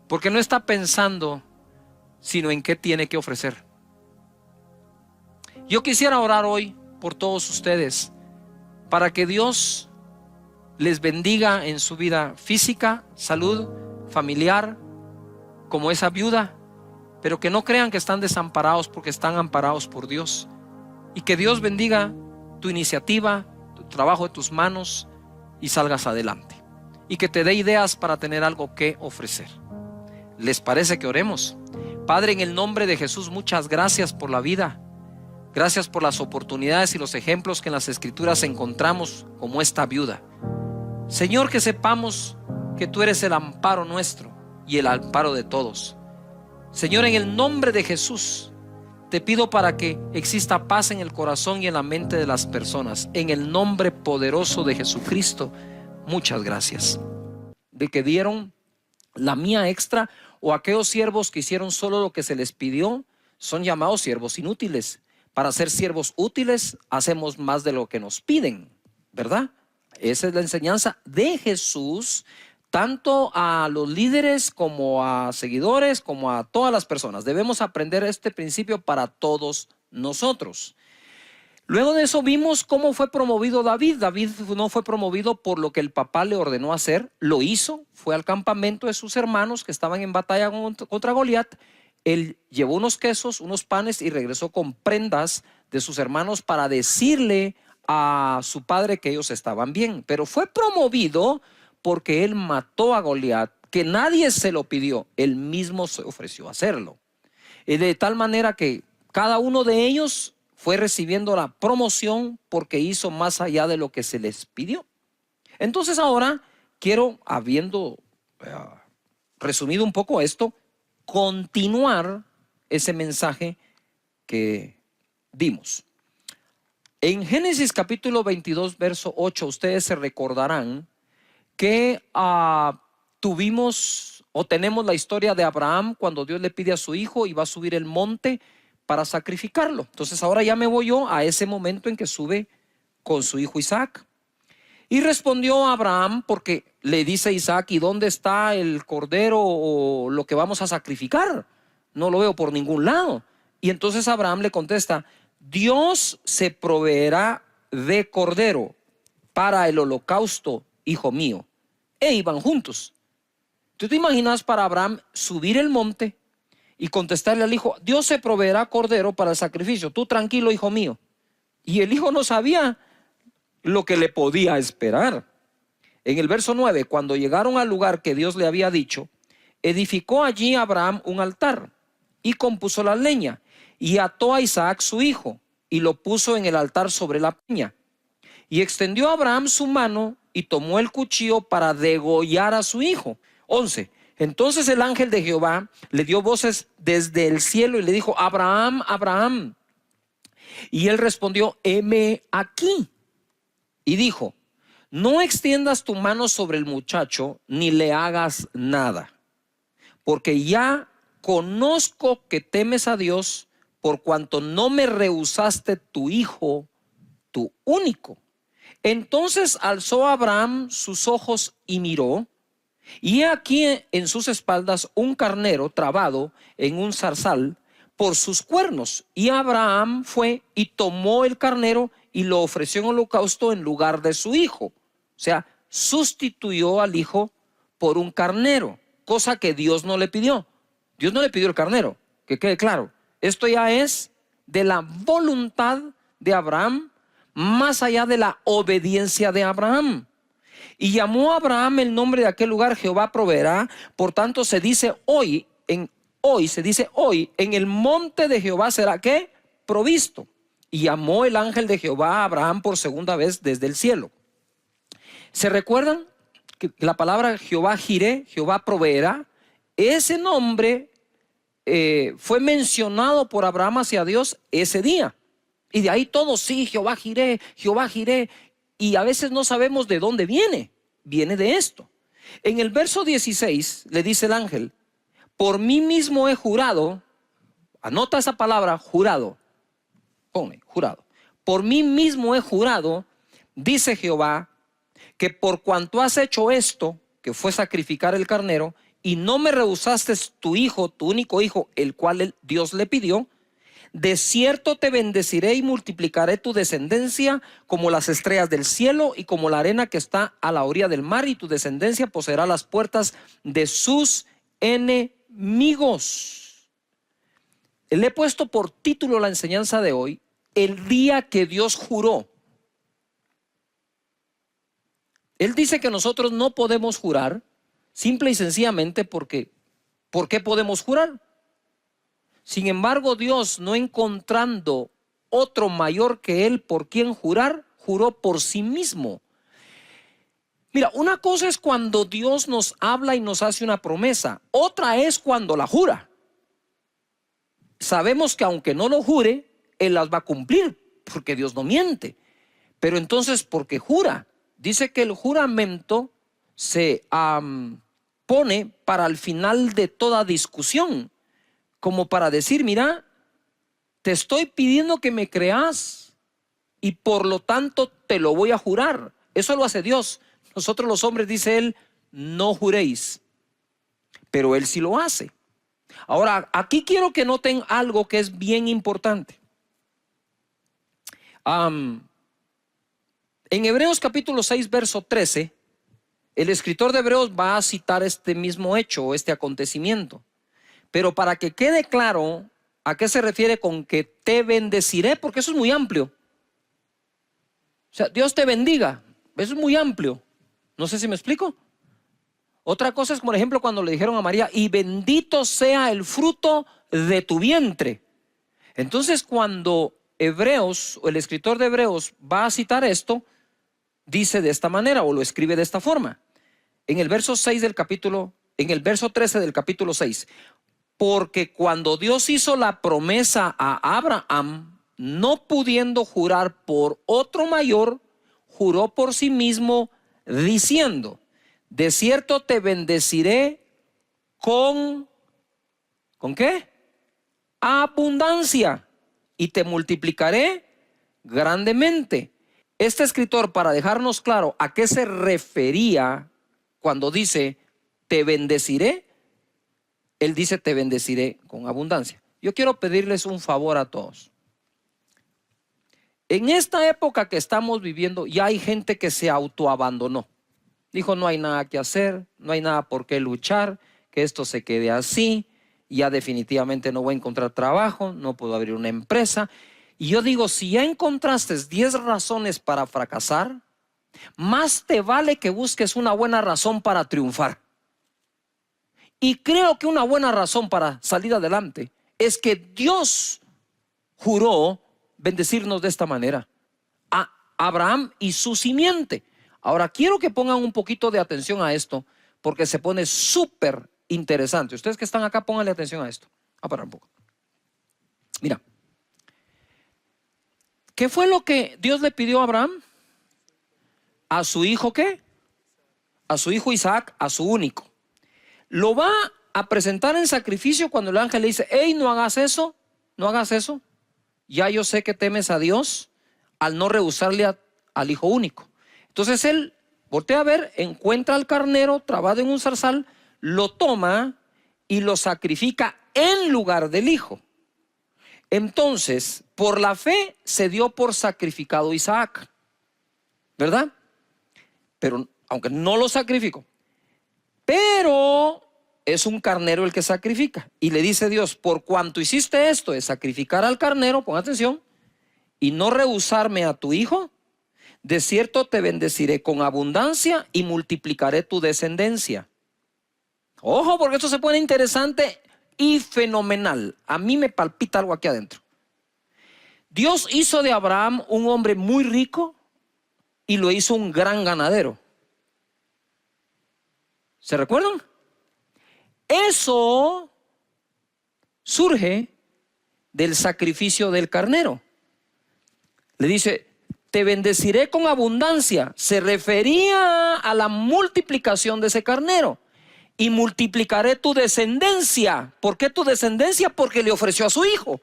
Porque no está pensando sino en qué tiene que ofrecer. Yo quisiera orar hoy por todos ustedes para que Dios les bendiga en su vida física, salud, familiar, como esa viuda. Pero que no crean que están desamparados, porque están amparados por Dios. Y que Dios bendiga tu iniciativa, tu trabajo de tus manos, y salgas adelante. Y que te dé ideas para tener algo que ofrecer. ¿Les parece que oremos? Padre, en el nombre de Jesús, muchas gracias por la vida. Gracias por las oportunidades y los ejemplos que en las Escrituras encontramos, como esta viuda. Señor, que sepamos que tú eres el amparo nuestro y el amparo de todos. Señor, en el nombre de Jesús, te pido para que exista paz en el corazón y en la mente de las personas. En el nombre poderoso de Jesucristo, muchas gracias. De que dieron la mía extra, o aquellos siervos que hicieron solo lo que se les pidió, son llamados siervos inútiles. Para ser siervos útiles, hacemos más de lo que nos piden, ¿verdad? Esa es la enseñanza de Jesús, tanto a los líderes como a seguidores, como a todas las personas. Debemos aprender este principio para todos nosotros. Luego de eso vimos cómo fue promovido David. David no fue promovido por lo que el papá le ordenó hacer, lo hizo, fue al campamento de sus hermanos que estaban en batalla contra Goliat. Él llevó unos quesos, unos panes y regresó con prendas de sus hermanos para decirle a su padre que ellos estaban bien. Pero fue promovido porque él mató a Goliat, que nadie se lo pidió, él mismo se ofreció a hacerlo. Y de tal manera que cada uno de ellos fue recibiendo la promoción porque hizo más allá de lo que se les pidió. Entonces ahora quiero, habiendo resumido un poco esto, continuar ese mensaje que dimos. En Génesis capítulo 22, verso 8, ustedes se recordarán que tuvimos o tenemos la historia de Abraham cuando Dios le pide a su hijo y va a subir el monte para sacrificarlo. Entonces ahora ya me voy yo a ese momento en que sube con su hijo Isaac. Y respondió Abraham, porque le dice Isaac: ¿y dónde está el cordero o lo que vamos a sacrificar? No lo veo por ningún lado. Y entonces Abraham le contesta: Dios se proveerá de cordero para el holocausto, hijo mío. E iban juntos. ¿Tú te imaginas para Abraham subir el monte y contestarle al hijo: Dios se proveerá cordero para el sacrificio, tú tranquilo, hijo mío. Y el hijo no sabía lo que le podía esperar. En el verso 9, cuando llegaron al lugar que Dios le había dicho, edificó allí Abraham un altar y compuso la leña y ató a Isaac su hijo y lo puso en el altar sobre la peña. Y extendió Abraham su mano y tomó el cuchillo para degollar a su hijo. 11. Entonces el ángel de Jehová le dio voces desde el cielo y le dijo: Abraham, Abraham. Y él respondió: heme aquí. Y dijo: no extiendas tu mano sobre el muchacho ni le hagas nada, porque ya conozco que temes a Dios, por cuanto no me rehusaste tu hijo, tu único. Entonces alzó Abraham sus ojos y miró, y he aquí en sus espaldas un carnero trabado en un zarzal por sus cuernos. Y Abraham fue y tomó el carnero y lo ofreció en holocausto en lugar de su hijo. O sea, sustituyó al hijo por un carnero, cosa que Dios no le pidió. Dios no le pidió el carnero, que quede claro. Esto ya es de la voluntad de Abraham, más allá de la obediencia de Abraham. Y llamó a Abraham el nombre de aquel lugar: Jehová proveerá. Por tanto se dice hoy, en el monte de Jehová será ¿qué? Provisto. Y llamó el ángel de Jehová a Abraham por segunda vez desde el cielo. ¿Se recuerdan que la palabra Jehová Jireh, Jehová proveerá? Ese nombre fue mencionado por Abraham hacia Dios ese día. Y de ahí todo, sí, Jehová Jireh, Jehová Jireh. Y a veces no sabemos de dónde viene. Viene de esto. En el verso 16 le dice el ángel: por mí mismo he jurado. Anota esa palabra, jurado. Ponme, jurado. Por mí mismo he jurado, dice Jehová, que por cuanto has hecho esto, que fue sacrificar el carnero, y no me rehusaste tu hijo, tu único hijo, el cual Dios le pidió, de cierto te bendeciré y multiplicaré tu descendencia como las estrellas del cielo y como la arena que está a la orilla del mar, y tu descendencia poseerá las puertas de sus enemigos. Le he puesto por título la enseñanza de hoy: el día que Dios juró. Él dice que nosotros no podemos jurar, simple y sencillamente porque, ¿por qué podemos jurar? Sin embargo, Dios, no encontrando otro mayor que Él por quien jurar, juró por sí mismo. Mira, una cosa es cuando Dios nos habla y nos hace una promesa, otra es cuando la jura. Sabemos que aunque no lo jure, Él las va a cumplir, porque Dios no miente. Pero entonces, ¿por qué jura? Dice que el juramento se pone para el final de toda discusión, como para decir: mira, te estoy pidiendo que me creas y por lo tanto te lo voy a jurar. Eso lo hace Dios. Nosotros los hombres, dice Él, no juréis, pero Él sí lo hace. Ahora, aquí quiero que noten algo que es bien importante. En Hebreos capítulo 6, verso 13, el escritor de Hebreos va a citar este mismo hecho, este acontecimiento. Pero para que quede claro a qué se refiere con que te bendeciré, porque eso es muy amplio. O sea, Dios te bendiga, eso es muy amplio. No sé si me explico. Otra cosa es, por ejemplo, cuando le dijeron a María: y bendito sea el fruto de tu vientre. Entonces, cuando Hebreos, o el escritor de Hebreos, va a citar esto, dice de esta manera, o lo escribe de esta forma. En el verso 6 del capítulo, en el verso 13 del capítulo 6. Porque cuando Dios hizo la promesa a Abraham, no pudiendo jurar por otro mayor, juró por sí mismo, diciendo: de cierto te bendeciré ¿con qué? Abundancia, y te multiplicaré grandemente. Este escritor, para dejarnos claro a qué se refería cuando dice te bendeciré, él dice te bendeciré con abundancia. Yo quiero pedirles un favor a todos. En esta época que estamos viviendo, ya hay gente que se autoabandonó. Dijo: no hay nada que hacer, no hay nada por qué luchar, que esto se quede así. ya definitivamente no voy a encontrar trabajo, no puedo abrir una empresa. Y yo digo, si ya encontraste 10 razones para fracasar, más te vale que busques una buena razón para triunfar. Y creo que una buena razón para salir adelante es que Dios juró bendecirnos de esta manera a Abraham y su simiente. Ahora quiero que pongan un poquito de atención a esto, porque se pone súper interesante. Ustedes que están acá, pónganle atención a esto. A parar un poco. Mira, ¿qué fue lo que Dios le pidió a Abraham? A su hijo, ¿qué? A su hijo Isaac, a su único. Lo va a presentar en sacrificio cuando el ángel le dice, hey, no hagas eso, no hagas eso. Ya yo sé que temes a Dios al no rehusarle al hijo único. Entonces él voltea a ver, encuentra al carnero trabado en un zarzal, lo toma y lo sacrifica en lugar del hijo. Entonces, por la fe se dio por sacrificado Isaac, ¿verdad? Pero aunque no lo sacrificó, pero es un carnero el que sacrifica. Y le dice Dios, por cuanto hiciste esto de sacrificar al carnero, pon atención, y no rehusarme a tu hijo, de cierto te bendeciré con abundancia y multiplicaré tu descendencia. Ojo, porque esto se pone interesante y fenomenal. A mí me palpita algo aquí adentro. Dios hizo de Abraham un hombre muy rico y lo hizo un gran ganadero. ¿Se recuerdan? Eso surge del sacrificio del carnero. Le dice, te bendeciré con abundancia. Se refería a la multiplicación de ese carnero. Y multiplicaré tu descendencia. ¿Por qué tu descendencia? Porque le ofreció a su hijo.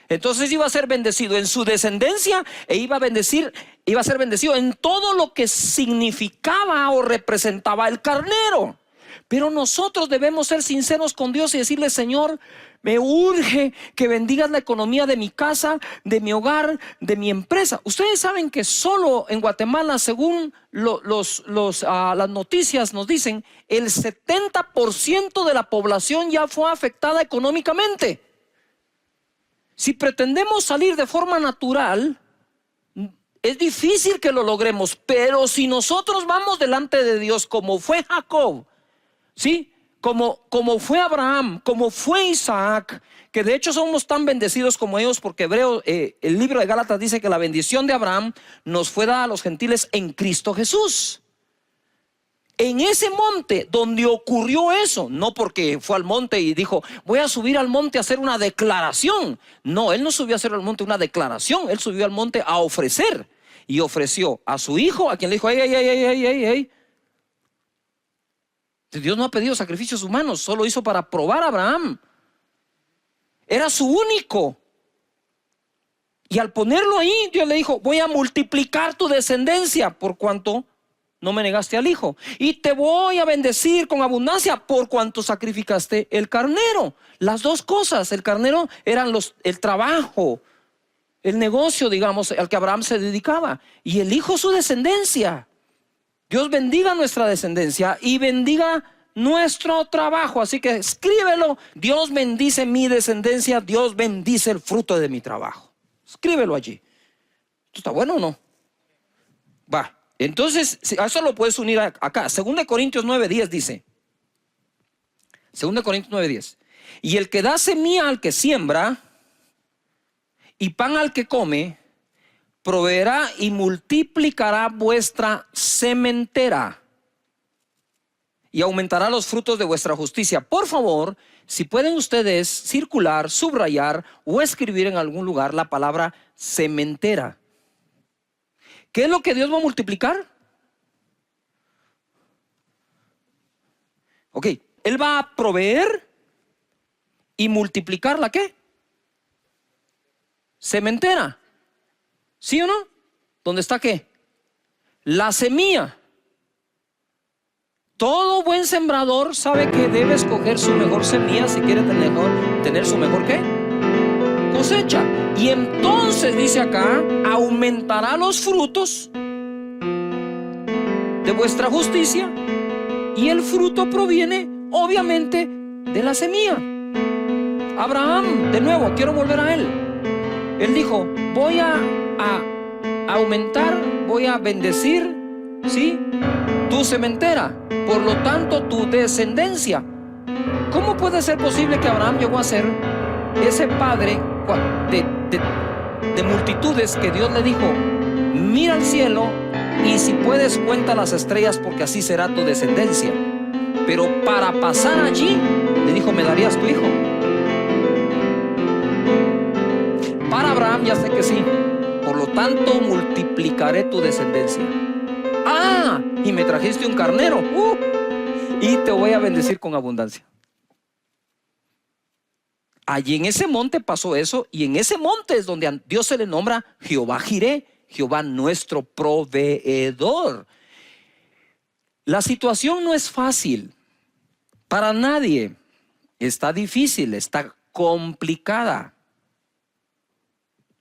Entonces iba a ser bendecido en su descendencia e iba a ser bendecido en todo lo que significaba o representaba el carnero. Pero nosotros debemos ser sinceros con Dios y decirle, Señor, me urge que bendigas la economía de mi casa, de mi hogar, de mi empresa. Ustedes saben que solo en Guatemala, según las noticias nos dicen, el 70% de la población ya fue afectada económicamente. Si pretendemos salir de forma natural, es difícil que lo logremos, pero si nosotros vamos delante de Dios como fue Jacob, ¿sí? Como fue Abraham, como fue Isaac, que de hecho somos tan bendecidos como ellos, porque el libro de Gálatas dice que la bendición de Abraham nos fue dada a los gentiles en Cristo Jesús. En ese monte donde ocurrió eso, no porque fue al monte y dijo, voy a subir al monte a hacer una declaración. No, él no subió a hacer al monte una declaración, él subió al monte a ofrecer. Y ofreció a su hijo, a quien le dijo, hey. Dios no ha pedido sacrificios humanos, solo hizo para probar a Abraham. Era su único. Y al ponerlo ahí, Dios le dijo, voy a multiplicar tu descendencia por cuanto no me negaste al hijo. Y te voy a bendecir con abundancia por cuanto sacrificaste el carnero. Las dos cosas, el carnero eran el trabajo, el negocio, digamos, al que Abraham se dedicaba. Y el hijo su descendencia. Dios bendiga nuestra descendencia y bendiga nuestro trabajo. Así que escríbelo. Dios bendice mi descendencia. Dios bendice el fruto de mi trabajo. Escríbelo allí. ¿Esto está bueno o no? Va. Entonces, a eso lo puedes unir acá. 2 Corintios 9:10 dice. 2 Corintios 9:10. Y el que da semilla al que siembra y pan al que come, proveerá y multiplicará vuestra sementera y aumentará los frutos de vuestra justicia. Por favor, si pueden ustedes circular, subrayar o escribir en algún lugar la palabra sementera. ¿Qué es lo que Dios va a multiplicar? Ok, Él va a proveer y multiplicar ¿la qué? Sementera. ¿Sí o no? ¿Dónde está qué? La semilla. Todo buen sembrador sabe que debe escoger su mejor semilla si quiere tener su mejor ¿qué? Cosecha. Y entonces dice acá, aumentará los frutos de vuestra justicia. Y el fruto proviene obviamente de la semilla. Abraham, de nuevo, quiero volver a él. Él dijo, voy a aumentar, voy a bendecir, ¿sí?, tu sementera, por lo tanto tu descendencia. ¿Cómo puede ser posible que Abraham llegó a ser ese padre de multitudes que Dios le dijo, mira al cielo y si puedes cuenta las estrellas porque así será tu descendencia? Pero para pasar allí le dijo, ¿me darías tu hijo? Para Abraham ya sé que sí, por lo tanto multiplicaré tu descendencia. Ah, y me trajiste un carnero, y te voy a bendecir con abundancia. Allí en ese monte pasó eso, y en ese monte es donde a Dios se le nombra Jehová Jireh, Jehová nuestro proveedor. La situación no es fácil para nadie, está difícil, está complicada.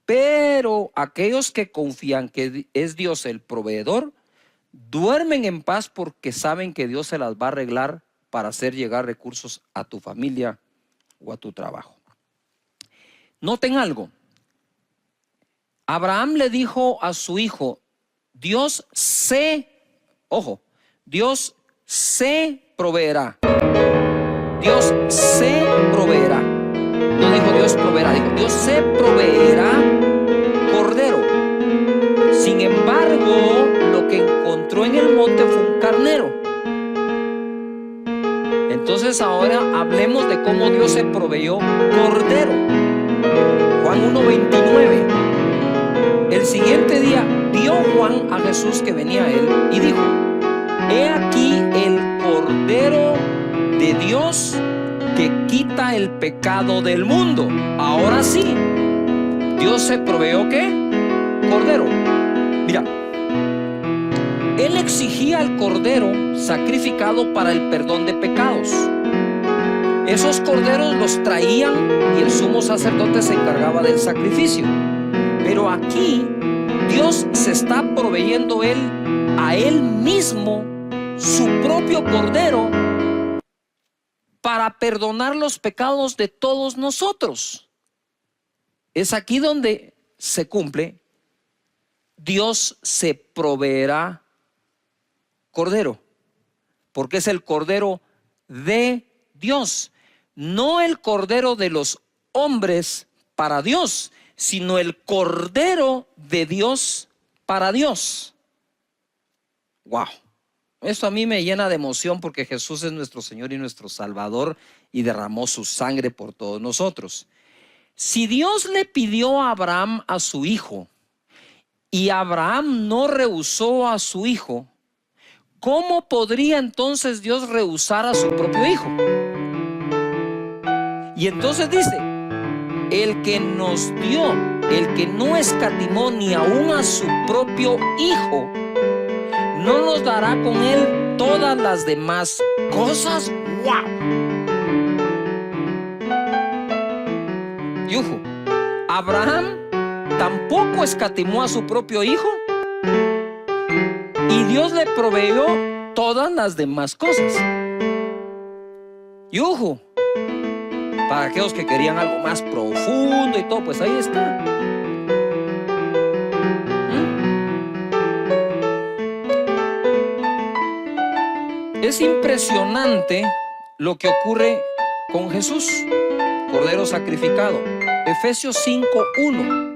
Pero aquellos que confían que es Dios el proveedor, duermen en paz porque saben que Dios se las va a arreglar para hacer llegar recursos a tu familia o a tu trabajo. Noten algo. Abraham le dijo a su hijo, Dios se proveerá. Dios se proveerá. No dijo Dios proveerá, dijo Dios se proveerá cordero. Sin embargo, lo que encontró en el monte fue un carnero. Entonces ahora hablemos de cómo Dios se proveyó cordero. Juan 1:29. El siguiente día vio Juan a Jesús que venía a él y dijo, he aquí el cordero de Dios que quita el pecado del mundo. Ahora sí, Dios se proveyó ¿qué? Cordero. Mira, Él exigía el cordero sacrificado para el perdón de pecados. Esos corderos los traían y el sumo sacerdote se encargaba del sacrificio. Pero aquí Dios se está proveyendo a Él mismo su propio cordero para perdonar los pecados de todos nosotros. Es aquí donde se cumple, Dios se proveerá cordero, porque es el cordero de Dios, no el cordero de los hombres para Dios, sino el cordero de Dios para Dios. Wow. Esto a mí me llena de emoción porque Jesús es nuestro Señor y nuestro Salvador y derramó su sangre por todos nosotros. Si Dios le pidió a Abraham a su hijo y Abraham no rehusó a su hijo, ¿cómo podría entonces Dios rehusar a su propio hijo? Y entonces dice, el que nos dio, el que no escatimó ni aún a su propio hijo, ¿no nos dará con él todas las demás cosas? ¡Wow! Yujo, Abraham tampoco escatimó a su propio hijo y Dios le proveyó todas las demás cosas. Yujo, para aquellos que querían algo más profundo y todo, pues ahí está. Es impresionante lo que ocurre con Jesús, Cordero sacrificado. Efesios 5:1.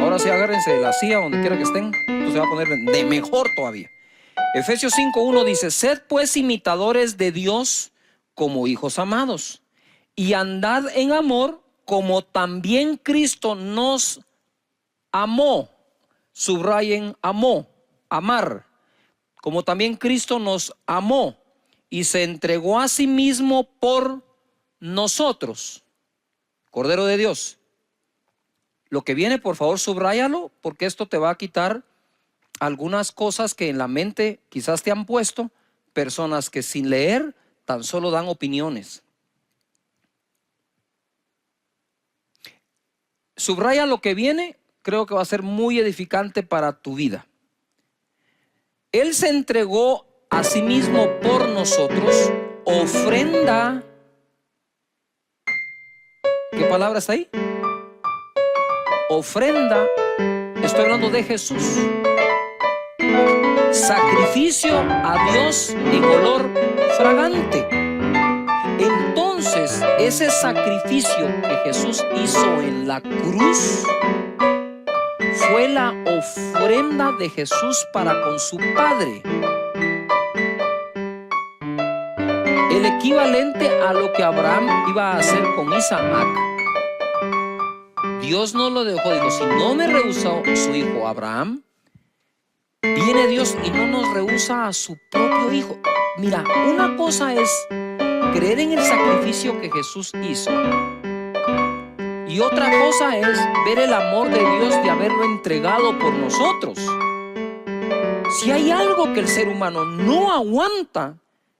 Ahora sí, agárrense de la silla donde quiera que estén. Esto se va a poner de mejor todavía. Efesios 5:1 dice, sed pues imitadores de Dios como hijos amados, y andad en amor como también Cristo nos amó. Subrayen amó, amar. Como también Cristo nos amó y se entregó a sí mismo por nosotros. Cordero de Dios. Lo que viene, por favor, subráyalo, porque esto te va a quitar algunas cosas que en la mente quizás te han puesto personas que sin leer tan solo dan opiniones. Subraya lo que viene, creo que va a ser muy edificante para tu vida. Él se entregó a sí mismo por nosotros, ofrenda ¿Qué palabra está ahí? Ofrenda. Estoy hablando de Jesús. Sacrificio a Dios en olor fragante. Entonces, ese sacrificio que Jesús hizo en la cruz fue la ofrenda de Jesús para con su Padre. El equivalente a lo que Abraham iba a hacer con Isaac. Dios no lo dejó, dijo, si no me rehusó su hijo Abraham, viene Dios y no nos rehúsa a su propio hijo. Mira, una cosa es creer en el sacrificio que Jesús hizo, y otra cosa es ver el amor de Dios de haberlo entregado por nosotros. Si hay algo que el ser humano no aguanta,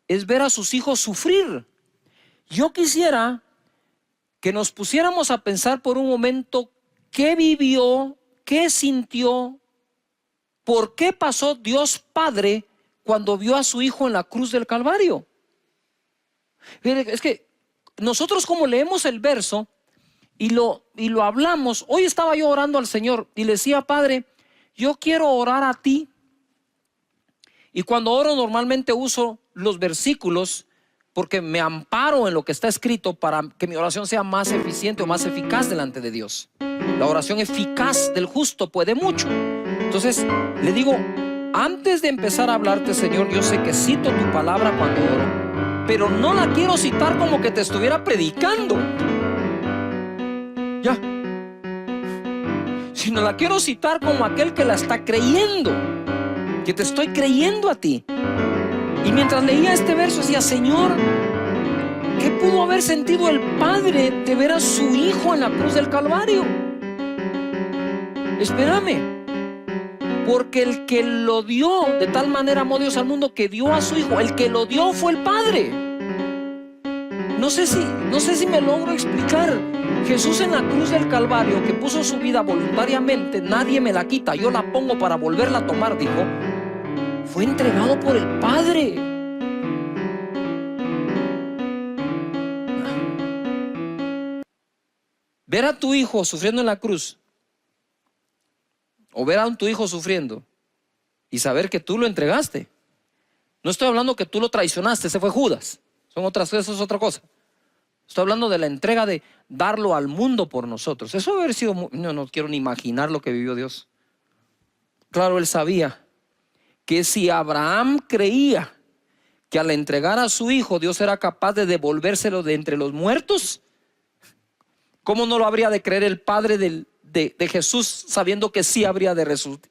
es ver a sus hijos sufrir. Yo quisiera que nos pusiéramos a pensar por un momento qué vivió, qué sintió, por qué pasó Dios Padre cuando vio a su hijo en la cruz del Calvario. Es que nosotros, como leemos el verso y lo hablamos, hoy estaba yo orando al Señor y le decía, Padre, yo quiero orar a ti. Y cuando oro normalmente uso los versículos porque me amparo en lo que está escrito para que mi oración sea más eficiente o más eficaz delante de Dios. La oración eficaz del justo puede mucho. Entonces le digo, antes de empezar a hablarte, Señor, yo sé que cito tu palabra cuando oro, pero no la quiero citar como que te estuviera predicando, ya, sino la quiero citar como aquel que la está creyendo, que te estoy creyendo a ti. Y mientras leía este verso decía, Señor, ¿qué pudo haber sentido el Padre de ver a su hijo en la cruz del Calvario? Espérame, porque el que lo dio, de tal manera amó Dios al mundo que dio a su hijo. El que lo dio fue el Padre. No sé si me logro explicar. Jesús en la cruz del Calvario, que puso su vida voluntariamente, nadie me la quita, yo la pongo para volverla a tomar, dijo, fue entregado por el Padre. Ver a tu hijo sufriendo en la cruz, o ver a tu hijo sufriendo y saber que tú lo entregaste. No estoy hablando que tú lo traicionaste, ese fue Judas. Eso es otra cosa. Estoy hablando de la entrega de darlo al mundo por nosotros. Eso debe haber sido no quiero ni imaginar lo que vivió Dios. Claro, él sabía que si Abraham creía que al entregar a su hijo Dios era capaz de devolvérselo de entre los muertos, ¿cómo no lo habría de creer el Padre de Jesús, sabiendo que sí habría de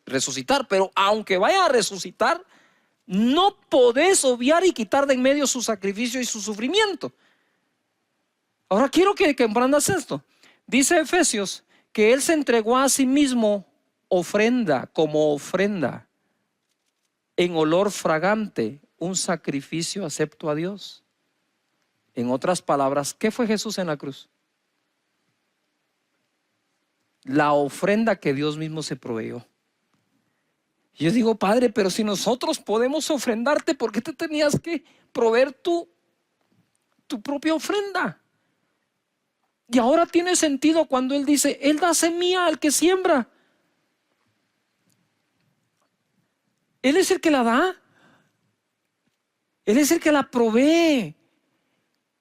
resucitar? Pero aunque vaya a resucitar, no podés obviar y quitar de en medio su sacrificio y su sufrimiento. Ahora quiero que comprendas esto. Dice Efesios que Él se entregó a sí mismo como ofrenda en olor fragante, un sacrificio acepto a Dios. En otras palabras, ¿qué fue Jesús en la cruz? La ofrenda que Dios mismo se proveyó. Yo digo, Padre, pero si nosotros podemos ofrendarte, ¿por qué te tenías que proveer tu propia ofrenda? Y ahora tiene sentido cuando Él dice, Él da semilla al que siembra. Él es el que la da. Él es el que la provee.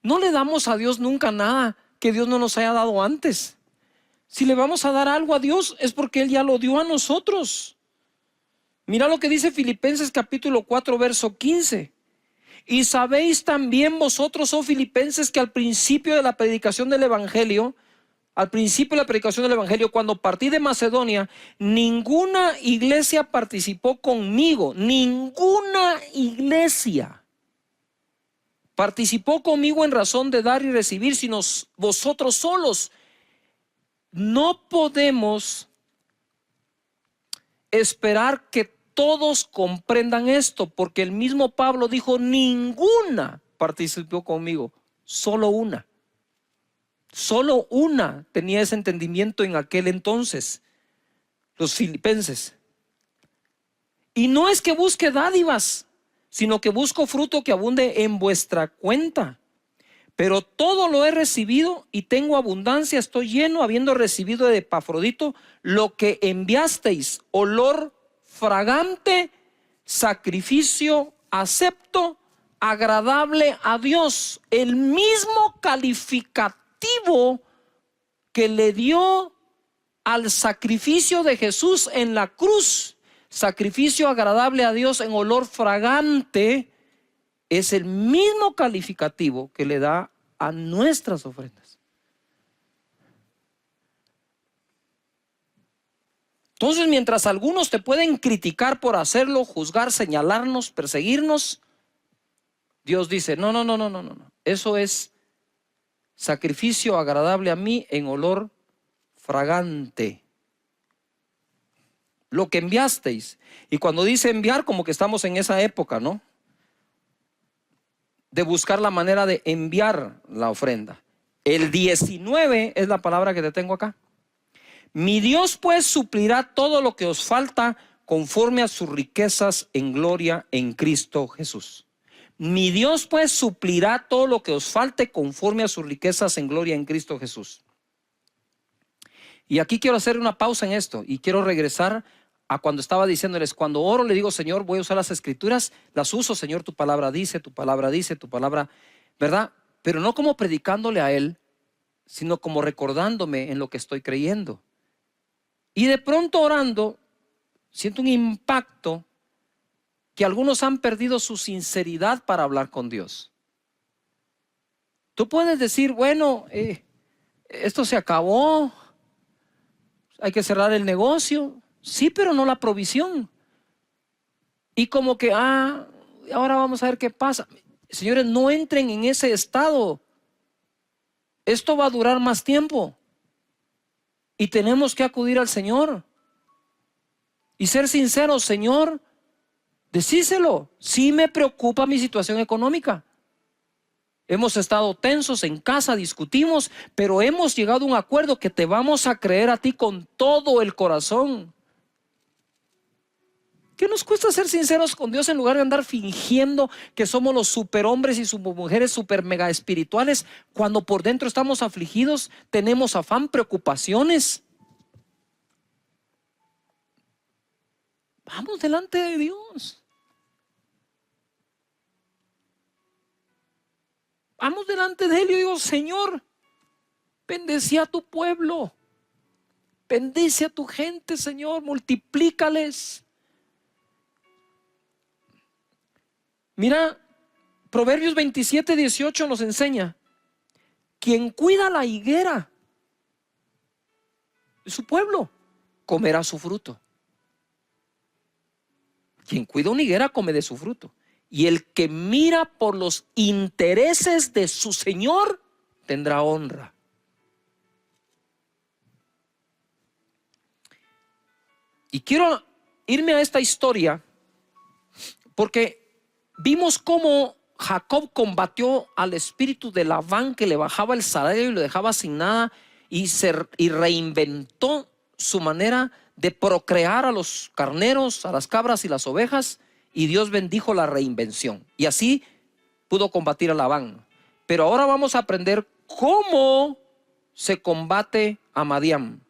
No le damos a Dios nunca nada que Dios no nos haya dado antes. Si le vamos a dar algo a Dios es porque Él ya lo dio a nosotros. Mira lo que dice Filipenses capítulo 4 verso 15. Y sabéis también vosotros, oh filipenses, que al principio de la predicación del Evangelio, cuando partí de Macedonia, ninguna iglesia participó conmigo. Ninguna iglesia participó conmigo en razón de dar y recibir, sino vosotros solos. No podemos esperar que todos comprendan esto, porque el mismo Pablo dijo, ninguna participó conmigo, solo una. Solo una tenía ese entendimiento en aquel entonces, los filipenses. Y no es que busque dádivas, sino que busco fruto que abunde en vuestra cuenta. Pero todo lo he recibido y tengo abundancia, estoy lleno, habiendo recibido de Epafrodito lo que enviasteis, olor fragante, sacrificio acepto, agradable a Dios. El mismo calificativo que le dio al sacrificio de Jesús en la cruz, sacrificio agradable a Dios en olor fragante, es el mismo calificativo que le da a nuestras ofrendas. Entonces, mientras algunos te pueden criticar por hacerlo, juzgar, señalarnos, perseguirnos, Dios dice, no. Eso es sacrificio agradable a mí en olor fragante. Lo que enviasteis. Y cuando dice enviar, como que estamos en esa época, ¿no? De buscar la manera de enviar la ofrenda. El 19 es la palabra que te tengo acá. Mi Dios pues suplirá todo lo que os falta conforme a sus riquezas en gloria en Cristo Jesús. Mi Dios pues suplirá todo lo que os falte conforme a sus riquezas en gloria en Cristo Jesús. Y aquí quiero hacer una pausa en esto y quiero regresar a cuando estaba diciéndoles, cuando oro le digo, Señor, voy a usar las escrituras, las uso, Señor, tu palabra dice, tu palabra dice, tu palabra, ¿verdad? Pero no como predicándole a Él, sino como recordándome en lo que estoy creyendo. Y de pronto orando, siento un impacto que algunos han perdido su sinceridad para hablar con Dios. Tú puedes decir, bueno, esto se acabó, hay que cerrar el negocio. Sí, pero no la provisión. Y como que, ahora vamos a ver qué pasa. Señores, no entren en ese estado. Esto va a durar más tiempo. Y tenemos que acudir al Señor. Y ser sinceros, Señor, decíselo. Sí me preocupa mi situación económica. Hemos estado tensos en casa, discutimos, pero hemos llegado a un acuerdo que te vamos a creer a ti con todo el corazón. ¿Qué nos cuesta ser sinceros con Dios en lugar de andar fingiendo que somos los superhombres y supermujeres super mega espirituales cuando por dentro estamos afligidos, tenemos afán, preocupaciones? Vamos delante de Dios. Vamos delante de Él y yo digo, Señor, bendice a tu pueblo, bendice a tu gente, Señor, multiplícales. Mira, Proverbios 27:18 nos enseña, quien cuida la higuera de su pueblo, comerá su fruto. Quien cuida una higuera come de su fruto. Y el que mira por los intereses de su Señor tendrá honra. Y quiero irme a esta historia porque vimos cómo Jacob combatió al espíritu de Labán que le bajaba el salario y lo dejaba sin nada y reinventó su manera de procrear a los carneros, a las cabras y las ovejas, y Dios bendijo la reinvención y así pudo combatir a Labán. Pero ahora vamos a aprender cómo se combate a Madián.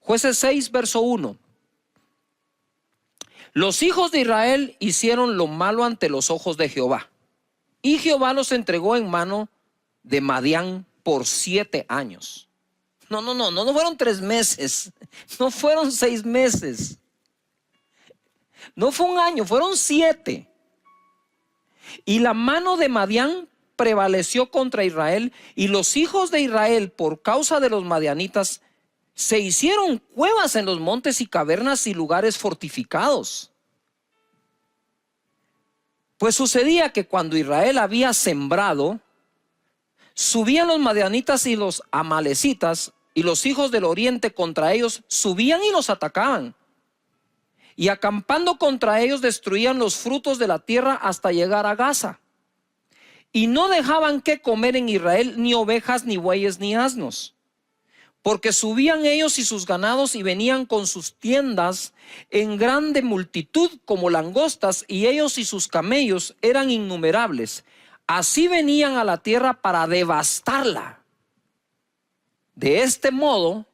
Jueces 6 verso 1. Los hijos de Israel hicieron lo malo ante los ojos de Jehová, y Jehová los entregó en mano de Madián por 7 años. No fueron 3 meses, no fueron 6 meses, no fue un año, fueron 7. Y la mano de Madián prevaleció contra Israel, y los hijos de Israel, por causa de los madianitas, se hicieron cuevas en los montes y cavernas y lugares fortificados. Pues sucedía que cuando Israel había sembrado, subían los madianitas y los amalecitas, y los hijos del oriente contra ellos subían y los atacaban. Y acampando contra ellos destruían los frutos de la tierra hasta llegar a Gaza. Y no dejaban que comer en Israel ni ovejas, ni bueyes, ni asnos. Porque subían ellos y sus ganados y venían con sus tiendas en grande multitud como langostas, y ellos y sus camellos eran innumerables. Así venían a la tierra para devastarla. De este modo,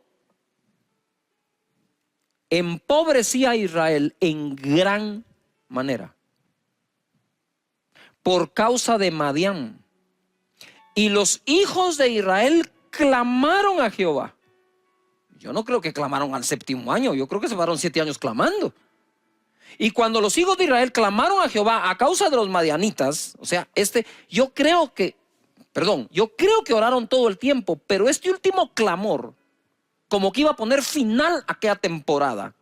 empobrecía a Israel en gran manera por causa de Madián. Y los hijos de Israel clamaron a Jehová. Yo no creo que clamaron al 7º año, yo creo que se pasaron 7 años clamando. Y cuando los hijos de Israel clamaron a Jehová a causa de los madianitas, o sea, yo creo que oraron todo el tiempo, pero este último clamor, como que iba a poner final a aquella temporada.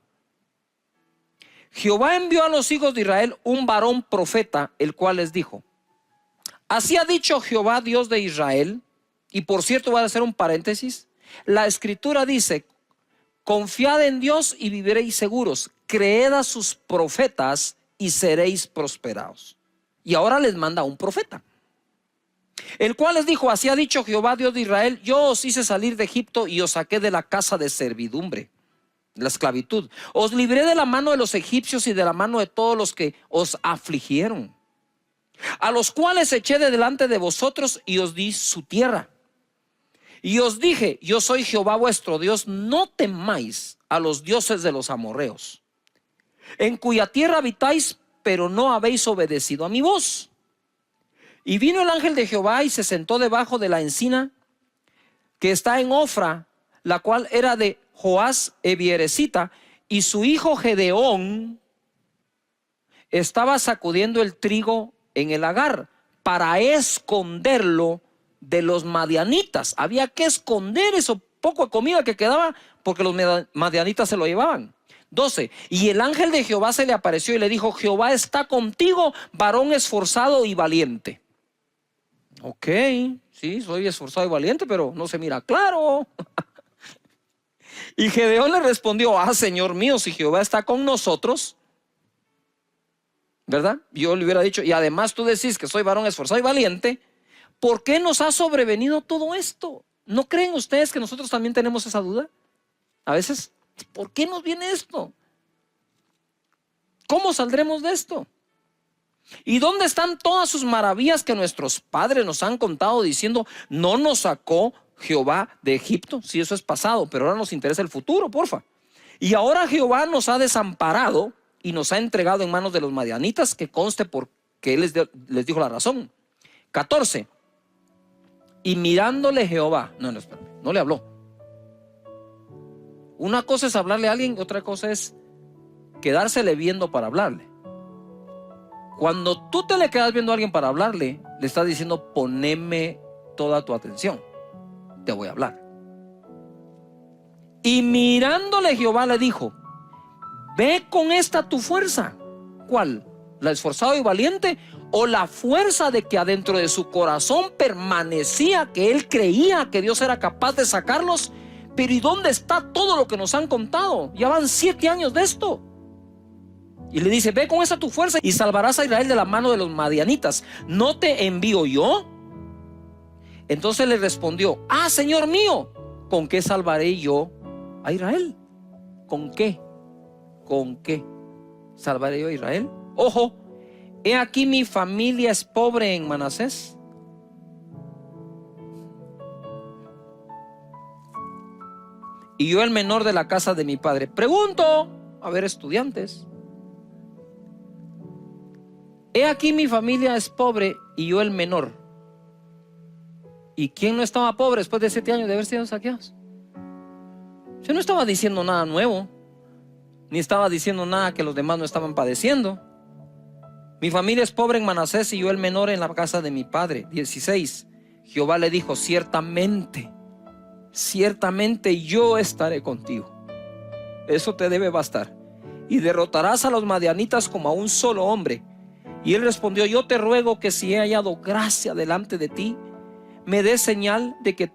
Jehová envió a los hijos de Israel un varón profeta, el cual les dijo: así ha dicho Jehová, Dios de Israel. Y por cierto, voy a hacer un paréntesis. La escritura dice: confiad en Dios y viviréis seguros. Creed a sus profetas y seréis prosperados. Y ahora les manda un profeta, el cual les dijo: así ha dicho Jehová, Dios de Israel, yo os hice salir de Egipto y os saqué de la casa de servidumbre, de la esclavitud. Os libré de la mano de los egipcios y de la mano de todos los que os afligieron, a los cuales eché de delante de vosotros y os di su tierra. Y os dije: yo soy Jehová vuestro Dios, no temáis a los dioses de los amorreos, en cuya tierra habitáis, pero no habéis obedecido a mi voz. Y vino el ángel de Jehová y se sentó debajo de la encina que está en Ofra, la cual era de Joás Ebieresita, y su hijo Gedeón estaba sacudiendo el trigo en el lagar para esconderlo de los madianitas. Había que esconder eso poco de comida que quedaba, porque los madianitas se lo llevaban. 12. Y el ángel de Jehová se le apareció y le dijo: Jehová está contigo, varón esforzado y valiente. Ok, sí, soy esforzado y valiente, pero no se mira claro. Y Gedeón le respondió: Señor mío, si Jehová está con nosotros, ¿verdad? Yo le hubiera dicho: y además tú decís que soy varón esforzado y valiente, ¿por qué nos ha sobrevenido todo esto? ¿No creen ustedes que nosotros también tenemos esa duda? A veces, ¿por qué nos viene esto? ¿Cómo saldremos de esto? ¿Y dónde están todas sus maravillas que nuestros padres nos han contado, diciendo: no nos sacó Jehová de Egipto? Si eso es pasado, pero ahora nos interesa el futuro, porfa. Y ahora Jehová nos ha desamparado y nos ha entregado en manos de los madianitas, que conste porque él les dijo la razón. 14. Y mirándole Jehová, no le habló. Una cosa es hablarle a alguien, otra cosa es quedársele viendo para hablarle. Cuando tú te le quedas viendo a alguien para hablarle, le estás diciendo: poneme toda tu atención, te voy a hablar. Y mirándole Jehová le dijo: ve con esta tu fuerza. ¿Cuál? ¿La esforzado y valiente? ¿O la fuerza de que adentro de su corazón permanecía que él creía que Dios era capaz de sacarlos? Pero ¿y dónde está todo lo que nos han contado? Ya van 7 años de esto. Y le dice: ve con esa tu fuerza y salvarás a Israel de la mano de los madianitas. ¿No te envío yo? Entonces le respondió: Señor mío, ¿con qué salvaré yo a Israel? ¿Con qué? ¿Con qué salvaré yo a Israel? Ojo, he aquí mi familia es pobre en Manasés, y yo el menor de la casa de mi padre. Pregunto, a ver, estudiantes, he aquí mi familia es pobre y yo el menor. ¿Y quién no estaba pobre después de 7 años de haber sido saqueados? Yo no estaba diciendo nada nuevo, ni estaba diciendo nada que los demás no estaban padeciendo. Mi familia es pobre en Manasés y yo el menor en la casa de mi padre. 16. Jehová le dijo: ciertamente yo estaré contigo. Eso te debe bastar. Y derrotarás a los madianitas como a un solo hombre. Y él respondió: yo te ruego que si he hallado gracia delante de ti, me des señal de que